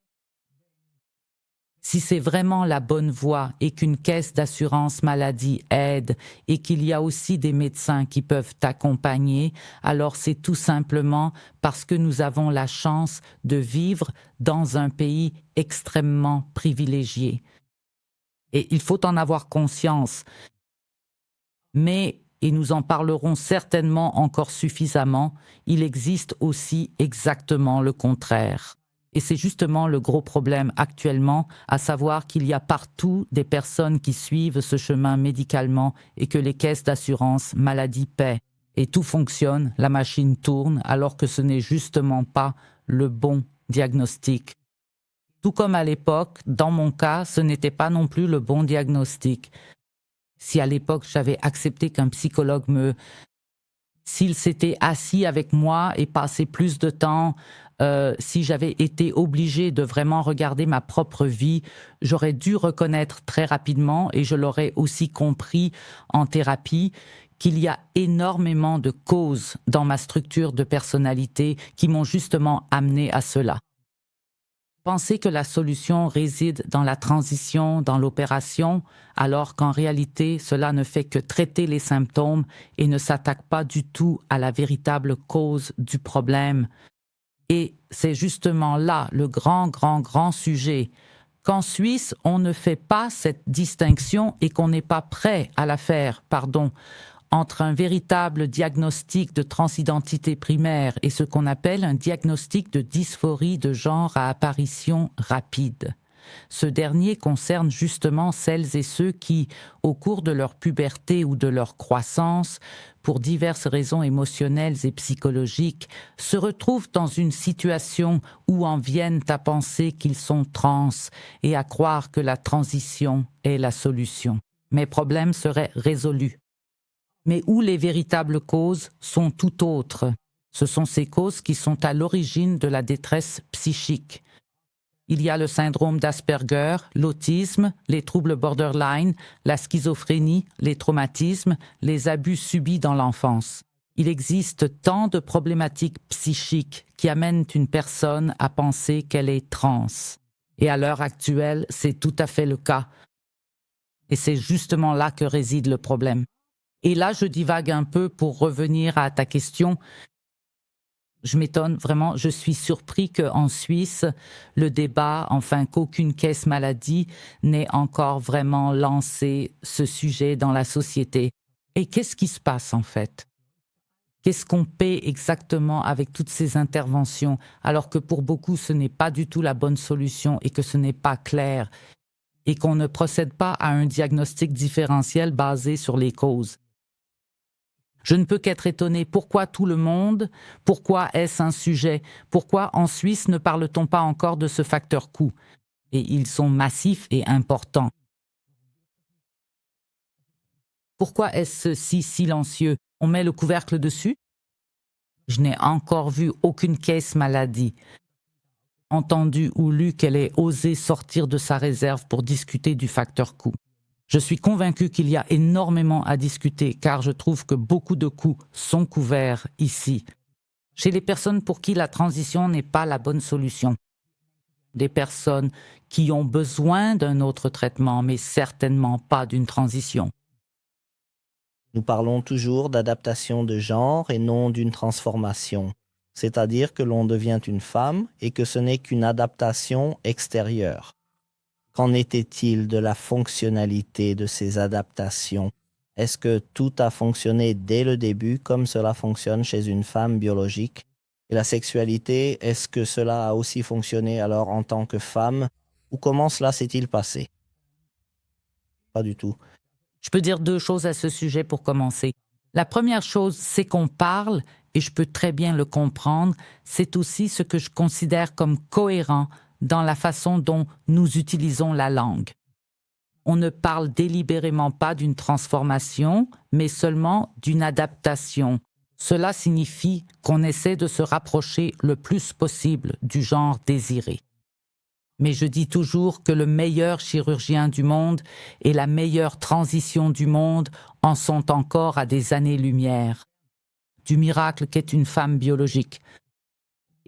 A: si c'est vraiment la bonne voie et qu'une caisse d'assurance maladie aide et qu'il y a aussi des médecins qui peuvent t'accompagner, alors c'est tout simplement parce que nous avons la chance de vivre dans un pays extrêmement privilégié. Et il faut en avoir conscience. Mais, et nous en parlerons certainement encore suffisamment, il existe aussi exactement le contraire. Et c'est justement le gros problème actuellement, à savoir qu'il y a partout des personnes qui suivent ce chemin médicalement et que les caisses d'assurance maladie paient. Et tout fonctionne, la machine tourne, alors que ce n'est justement pas le bon diagnostic. Tout comme à l'époque, dans mon cas, ce n'était pas non plus le bon diagnostic. Si à l'époque j'avais accepté qu'un psychologue s'il s'était assis avec moi et passé plus de temps, si j'avais été obligée de vraiment regarder ma propre vie, j'aurais dû reconnaître très rapidement, et je l'aurais aussi compris en thérapie, qu'il y a énormément de causes dans ma structure de personnalité qui m'ont justement amené à cela. Penser que la solution réside dans la transition, dans l'opération, alors qu'en réalité, cela ne fait que traiter les symptômes et ne s'attaque pas du tout à la véritable cause du problème. Et c'est justement là le grand sujet. Qu'en Suisse, on ne fait pas cette distinction et qu'on n'est pas prêt à la faire, entre un véritable diagnostic de transidentité primaire et ce qu'on appelle un diagnostic de dysphorie de genre à apparition rapide. Ce dernier concerne justement celles et ceux qui, au cours de leur puberté ou de leur croissance, pour diverses raisons émotionnelles et psychologiques, se retrouvent dans une situation où en viennent à penser qu'ils sont trans et à croire que la transition est la solution. Mes problèmes seraient résolus. Mais où les véritables causes sont tout autres. Ce sont ces causes qui sont à l'origine de la détresse psychique. Il y a le syndrome d'Asperger, l'autisme, les troubles borderline, la schizophrénie, les traumatismes, les abus subis dans l'enfance. Il existe tant de problématiques psychiques qui amènent une personne à penser qu'elle est trans. Et à l'heure actuelle, c'est tout à fait le cas. Et c'est justement là que réside le problème. Et là, je divague un peu pour revenir à ta question. Je m'étonne vraiment, je suis surpris qu'en Suisse, le débat, qu'aucune caisse maladie n'ait encore vraiment lancé ce sujet dans la société. Et qu'est-ce qui se passe en fait? Qu'est-ce qu'on paie exactement avec toutes ces interventions, alors que pour beaucoup, ce n'est pas du tout la bonne solution et que ce n'est pas clair, et qu'on ne procède pas à un diagnostic différentiel basé sur les causes? Je ne peux qu'être étonnée. Pourquoi tout le monde? Pourquoi est-ce un sujet? Pourquoi en Suisse ne parle-t-on pas encore de ce facteur coût? Et ils sont massifs et importants. Pourquoi est-ce si silencieux? On met le couvercle dessus? Je n'ai encore vu aucune caisse maladie. entendu ou lu qu'elle ait osé sortir de sa réserve pour discuter du facteur coût. Je suis convaincue qu'il y a énormément à discuter car je trouve que beaucoup de coûts sont couverts ici, chez les personnes pour qui la transition n'est pas la bonne solution. Des personnes qui ont besoin d'un autre traitement, mais certainement pas d'une transition.
B: Nous parlons toujours d'adaptation de genre et non d'une transformation, c'est-à-dire que l'on devient une femme et que ce n'est qu'une adaptation extérieure. Qu'en était-il de la fonctionnalité de ces adaptations? Est-ce que tout a fonctionné dès le début comme cela fonctionne chez une femme biologique? Et la sexualité, est-ce que cela a aussi fonctionné alors en tant que femme? Ou comment cela s'est-il passé? Pas du tout.
A: Je peux dire 2 choses à ce sujet pour commencer. La première chose, c'est qu'on parle, et je peux très bien le comprendre, c'est aussi ce que je considère comme cohérent dans la façon dont nous utilisons la langue. On ne parle délibérément pas d'une transformation, mais seulement d'une adaptation. Cela signifie qu'on essaie de se rapprocher le plus possible du genre désiré. Mais je dis toujours que le meilleur chirurgien du monde et la meilleure transition du monde en sont encore à des années-lumière. Du miracle qu'est une femme biologique.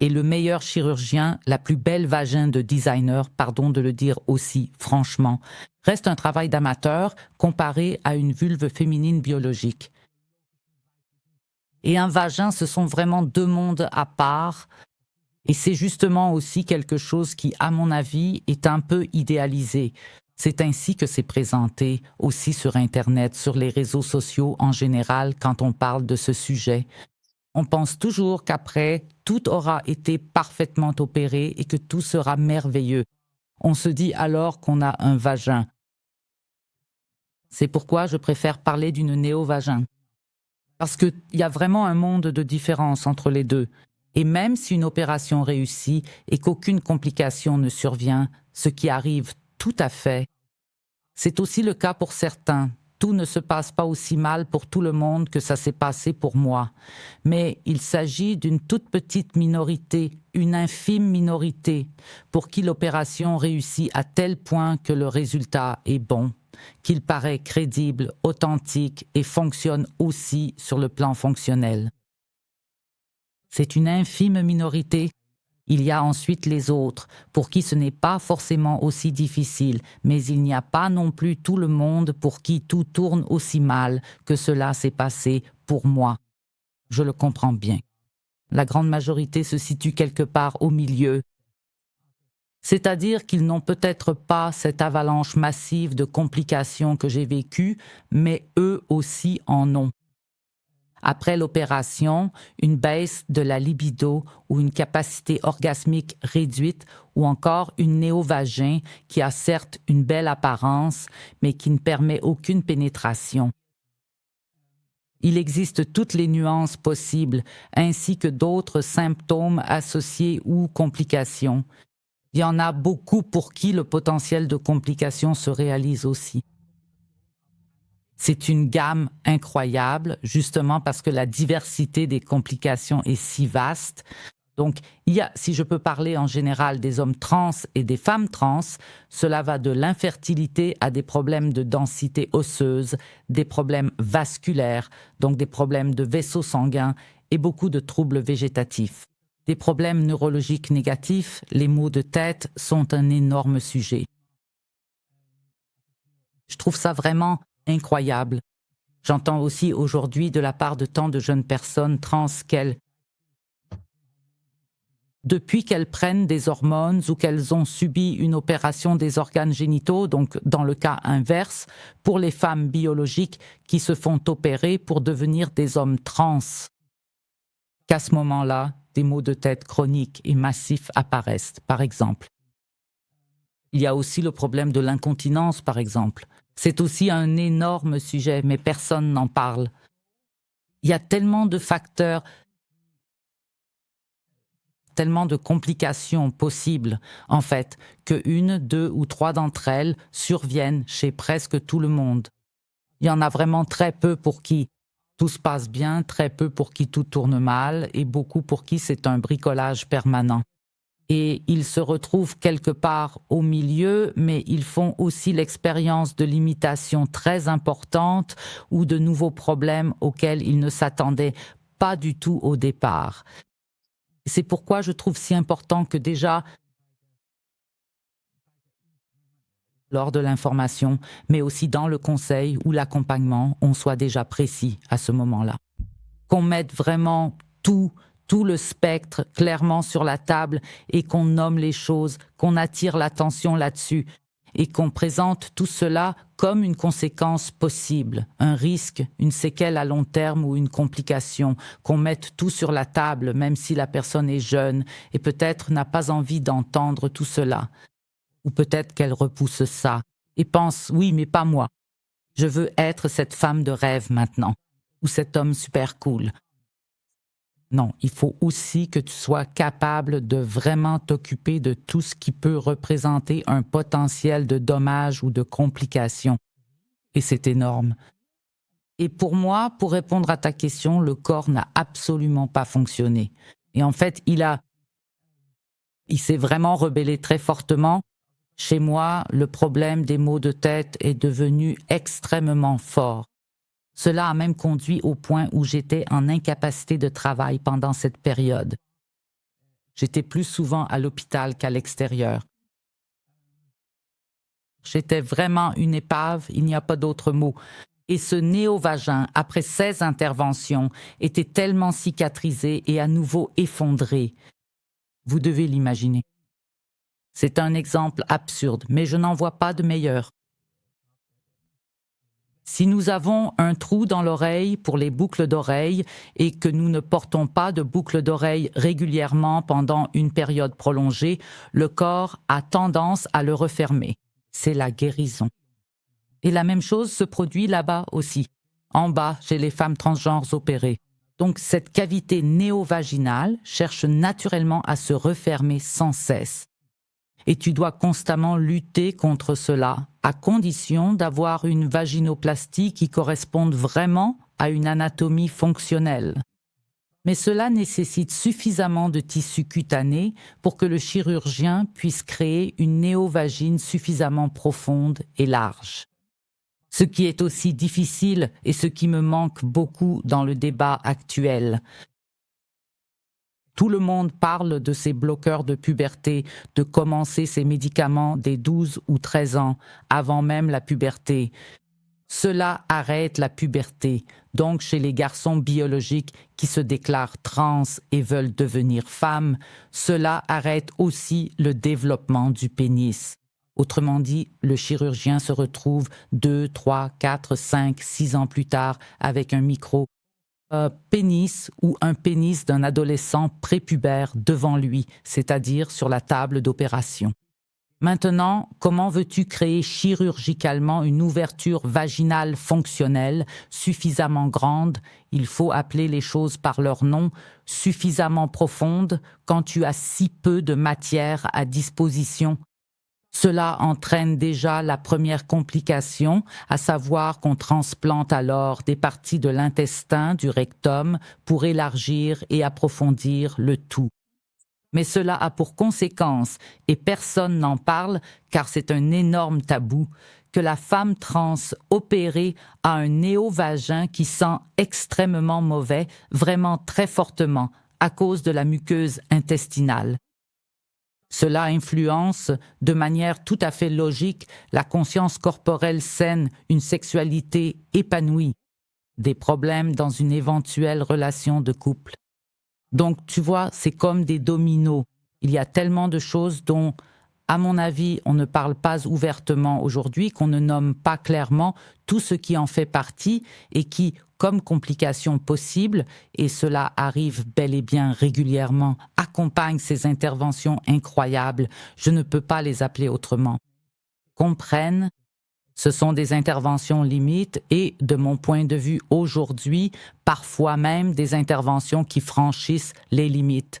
A: Et le meilleur chirurgien, la plus belle vagin de designer, pardon de le dire aussi franchement, reste un travail d'amateur comparé à une vulve féminine biologique. Et un vagin, ce sont vraiment 2 mondes à part. Et c'est justement aussi quelque chose qui, à mon avis, est un peu idéalisé. C'est ainsi que c'est présenté aussi sur Internet, sur les réseaux sociaux en général, quand on parle de ce sujet. On pense toujours qu'après, tout aura été parfaitement opéré et que tout sera merveilleux. On se dit alors qu'on a un vagin. C'est pourquoi je préfère parler d'une néo-vagin. Parce qu'il y a vraiment un monde de différence entre les deux. Et même si une opération réussit et qu'aucune complication ne survient, ce qui arrive tout à fait, c'est aussi le cas pour certains. Tout ne se passe pas aussi mal pour tout le monde que ça s'est passé pour moi. Mais il s'agit d'une toute petite minorité, une infime minorité, pour qui l'opération réussit à tel point que le résultat est bon, qu'il paraît crédible, authentique et fonctionne aussi sur le plan fonctionnel. C'est une infime minorité. Il y a ensuite les autres, pour qui ce n'est pas forcément aussi difficile, mais il n'y a pas non plus tout le monde pour qui tout tourne aussi mal que cela s'est passé pour moi. Je le comprends bien. La grande majorité se situe quelque part au milieu. C'est-à-dire qu'ils n'ont peut-être pas cette avalanche massive de complications que j'ai vécues, mais eux aussi en ont. Après l'opération, une baisse de la libido ou une capacité orgasmique réduite ou encore une néovagin qui a certes une belle apparence mais qui ne permet aucune pénétration. Il existe toutes les nuances possibles ainsi que d'autres symptômes associés ou complications. Il y en a beaucoup pour qui le potentiel de complications se réalise aussi. C'est une gamme incroyable, justement parce que la diversité des complications est si vaste. Donc, il y a, si je peux parler en général des hommes trans et des femmes trans, cela va de l'infertilité à des problèmes de densité osseuse, des problèmes vasculaires, donc des problèmes de vaisseaux sanguins et beaucoup de troubles végétatifs. Des problèmes neurologiques négatifs, les maux de tête sont un énorme sujet. Je trouve ça vraiment incroyable. J'entends aussi aujourd'hui de la part de tant de jeunes personnes trans depuis qu'elles prennent des hormones ou qu'elles ont subi une opération des organes génitaux, donc dans le cas inverse, pour les femmes biologiques qui se font opérer pour devenir des hommes trans, qu'à ce moment-là, des maux de tête chroniques et massifs apparaissent, par exemple. Il y a aussi le problème de l'incontinence, par exemple. C'est aussi un énorme sujet, mais personne n'en parle. Il y a tellement de facteurs, tellement de complications possibles, en fait, que 1, 2 ou 3 d'entre elles surviennent chez presque tout le monde. Il y en a vraiment très peu pour qui tout se passe bien, très peu pour qui tout tourne mal, et beaucoup pour qui c'est un bricolage permanent. et ils se retrouvent quelque part au milieu, mais ils font aussi l'expérience de limitations très importantes ou de nouveaux problèmes auxquels ils ne s'attendaient pas du tout au départ. C'est pourquoi je trouve si important que déjà, lors de l'information, mais aussi dans le conseil ou l'accompagnement, on soit déjà précis à ce moment-là. Qu'on mette vraiment tout le spectre clairement sur la table et qu'on nomme les choses, qu'on attire l'attention là-dessus et qu'on présente tout cela comme une conséquence possible, un risque, une séquelle à long terme ou une complication, qu'on mette tout sur la table même si la personne est jeune et peut-être n'a pas envie d'entendre tout cela. Ou peut-être qu'elle repousse ça et pense « oui, mais pas moi. Je veux être cette femme de rêve maintenant ou cet homme super cool. » Non, il faut aussi que tu sois capable de vraiment t'occuper de tout ce qui peut représenter un potentiel de dommages ou de complications. Et c'est énorme. Et pour moi, pour répondre à ta question, le corps n'a absolument pas fonctionné. Et en fait, il s'est vraiment rebellé très fortement. Chez moi, le problème des maux de tête est devenu extrêmement fort. Cela a même conduit au point où j'étais en incapacité de travail pendant cette période. J'étais plus souvent à l'hôpital qu'à l'extérieur. J'étais vraiment une épave, il n'y a pas d'autre mot. Et ce néovagin, après 16 interventions, était tellement cicatrisé et à nouveau effondré. Vous devez l'imaginer. C'est un exemple absurde, mais je n'en vois pas de meilleur. Si nous avons un trou dans l'oreille pour les boucles d'oreilles et que nous ne portons pas de boucles d'oreilles régulièrement pendant une période prolongée, le corps a tendance à le refermer. C'est la guérison. Et la même chose se produit là-bas aussi, en bas chez les femmes transgenres opérées. Donc cette cavité néovaginale cherche naturellement à se refermer sans cesse. Et tu dois constamment lutter contre cela, à condition d'avoir une vaginoplastie qui corresponde vraiment à une anatomie fonctionnelle. Mais cela nécessite suffisamment de tissu cutané pour que le chirurgien puisse créer une néovagine suffisamment profonde et large. Ce qui est aussi difficile et ce qui me manque beaucoup dans le débat actuel. Tout le monde parle de ces bloqueurs de puberté, de commencer ces médicaments dès 12 ou 13 ans, avant même la puberté. Cela arrête la puberté, donc chez les garçons biologiques qui se déclarent trans et veulent devenir femmes, cela arrête aussi le développement du pénis. Autrement dit, le chirurgien se retrouve 2, 3, 4, 5, 6 ans plus tard avec un pénis ou un pénis d'un adolescent prépubère devant lui, c'est-à-dire sur la table d'opération. Maintenant, comment veux-tu créer chirurgicalement une ouverture vaginale fonctionnelle suffisamment grande, il faut appeler les choses par leur nom, suffisamment profonde quand tu as si peu de matière à disposition? Cela entraîne déjà la première complication, à savoir qu'on transplante alors des parties de l'intestin, du rectum, pour élargir et approfondir le tout. Mais cela a pour conséquence, et personne n'en parle car c'est un énorme tabou, que la femme trans opérée a un néovagin qui sent extrêmement mauvais, vraiment très fortement, à cause de la muqueuse intestinale. Cela influence de manière tout à fait logique la conscience corporelle saine, une sexualité épanouie, des problèmes dans une éventuelle relation de couple. Donc, tu vois, c'est comme des dominos. Il y a tellement de choses dont, à mon avis, on ne parle pas ouvertement aujourd'hui, qu'on ne nomme pas clairement tout ce qui en fait partie et qui, comme complication possible, et cela arrive bel et bien régulièrement, accompagne ces interventions incroyables, je ne peux pas les appeler autrement. Comprennent, ce sont des interventions limites et, de mon point de vue aujourd'hui, parfois même des interventions qui franchissent les limites.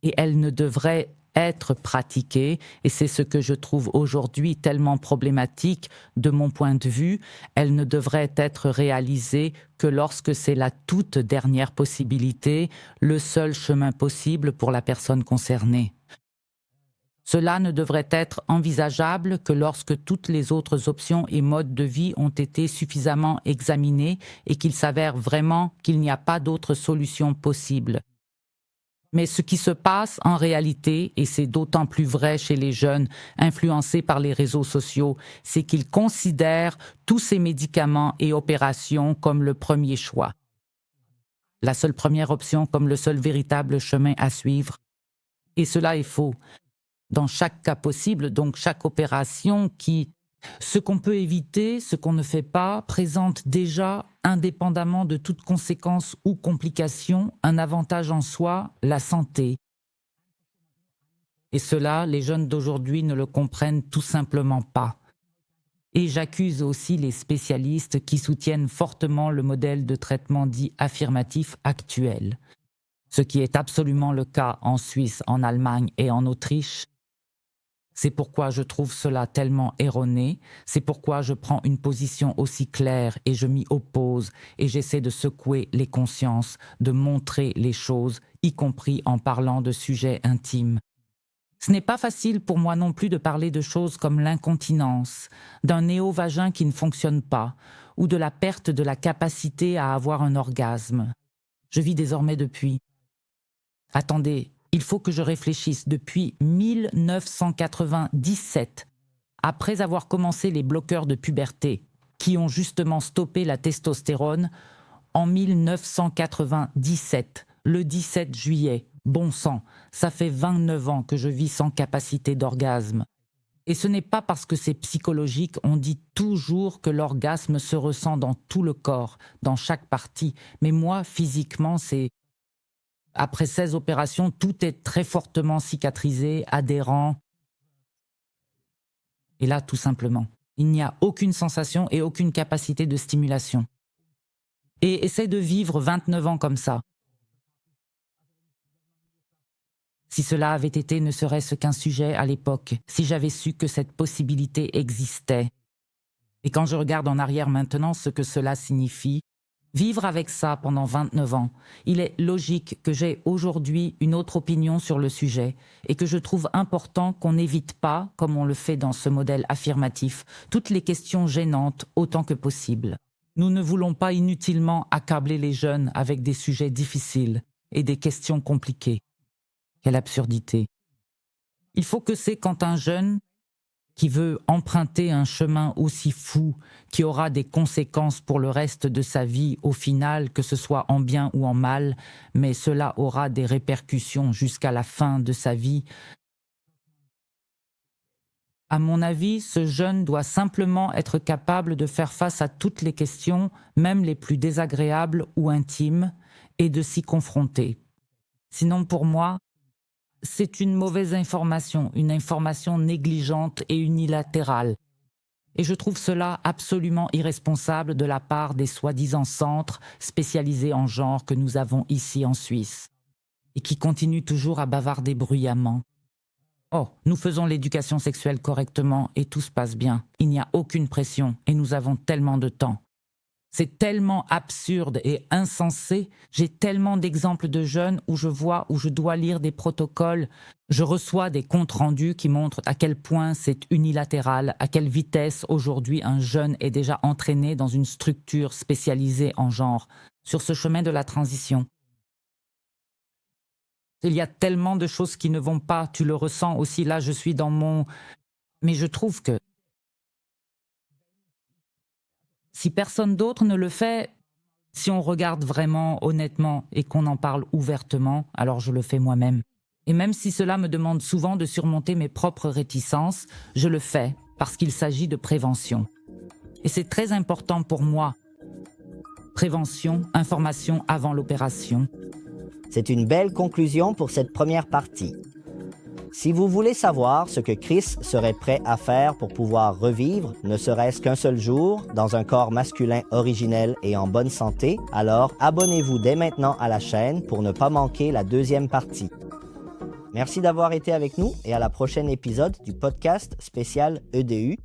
A: Et elles ne devraient être pratiquée, et c'est ce que je trouve aujourd'hui tellement problématique de mon point de vue. Elle ne devrait être réalisée que lorsque c'est la toute dernière possibilité, le seul chemin possible pour la personne concernée. Cela ne devrait être envisageable que lorsque toutes les autres options et modes de vie ont été suffisamment examinés et qu'il s'avère vraiment qu'il n'y a pas d'autre solution possible. Mais ce qui se passe en réalité, et c'est d'autant plus vrai chez les jeunes influencés par les réseaux sociaux, c'est qu'ils considèrent tous ces médicaments et opérations comme le premier choix. La seule première option comme le seul véritable chemin à suivre. Et cela est faux. Dans chaque cas possible, donc chaque opération ce qu'on peut éviter, ce qu'on ne fait pas, présente déjà, indépendamment de toute conséquence ou complication, un avantage en soi, la santé. Et cela, les jeunes d'aujourd'hui ne le comprennent tout simplement pas. Et j'accuse aussi les spécialistes qui soutiennent fortement le modèle de traitement dit affirmatif actuel. Ce qui est absolument le cas en Suisse, en Allemagne et en Autriche. C'est pourquoi je trouve cela tellement erroné, c'est pourquoi je prends une position aussi claire et je m'y oppose et j'essaie de secouer les consciences, de montrer les choses, y compris en parlant de sujets intimes. Ce n'est pas facile pour moi non plus de parler de choses comme l'incontinence, d'un néovagin qui ne fonctionne pas, ou de la perte de la capacité à avoir un orgasme. Je vis désormais depuis. Attendez, il faut que je réfléchisse depuis 1997, après avoir commencé les bloqueurs de puberté, qui ont justement stoppé la testostérone, en 1997, le 17 juillet. Bon sang, ça fait 29 ans que je vis sans capacité d'orgasme. Et ce n'est pas parce que c'est psychologique, on dit toujours que l'orgasme se ressent dans tout le corps, dans chaque partie. Mais moi, physiquement, après 16 opérations, tout est très fortement cicatrisé, adhérent. Et là, tout simplement, il n'y a aucune sensation et aucune capacité de stimulation. Et essaie de vivre 29 ans comme ça. Si cela avait été ne serait-ce qu'un sujet à l'époque, si j'avais su que cette possibilité existait. Et quand je regarde en arrière maintenant ce que cela signifie, vivre avec ça pendant 29 ans, il est logique que j'ai aujourd'hui une autre opinion sur le sujet et que je trouve important qu'on n'évite pas, comme on le fait dans ce modèle affirmatif, toutes les questions gênantes autant que possible. Nous ne voulons pas inutilement accabler les jeunes avec des sujets difficiles et des questions compliquées. Quelle absurdité. Il faut que c'est quand un jeune qui veut emprunter un chemin aussi fou, qui aura des conséquences pour le reste de sa vie au final, que ce soit en bien ou en mal, mais cela aura des répercussions jusqu'à la fin de sa vie. À mon avis, ce jeune doit simplement être capable de faire face à toutes les questions, même les plus désagréables ou intimes, et de s'y confronter. Sinon, pour moi, c'est une mauvaise information, une information négligente et unilatérale. Et je trouve cela absolument irresponsable de la part des soi-disant centres spécialisés en genre que nous avons ici en Suisse, et qui continuent toujours à bavarder bruyamment. Oh, nous faisons l'éducation sexuelle correctement et tout se passe bien. Il n'y a aucune pression et nous avons tellement de temps. C'est tellement absurde et insensé. J'ai tellement d'exemples de jeunes où je dois lire des protocoles. Je reçois des comptes rendus qui montrent à quel point c'est unilatéral, à quelle vitesse aujourd'hui un jeune est déjà entraîné dans une structure spécialisée en genre, sur ce chemin de la transition. Il y a tellement de choses qui ne vont pas, tu le ressens aussi, là je suis dans mon... Mais je trouve que si personne d'autre ne le fait, si on regarde vraiment honnêtement et qu'on en parle ouvertement, alors je le fais moi-même. Et même si cela me demande souvent de surmonter mes propres réticences, je le fais parce qu'il s'agit de prévention. Et c'est très important pour moi. Prévention, information avant l'opération.
B: C'est une belle conclusion pour cette première partie. Si vous voulez savoir ce que Chris serait prêt à faire pour pouvoir revivre, ne serait-ce qu'un seul jour, dans un corps masculin originel et en bonne santé, alors abonnez-vous dès maintenant à la chaîne pour ne pas manquer la deuxième partie. Merci d'avoir été avec nous et à la prochaine épisode du podcast spécial EDU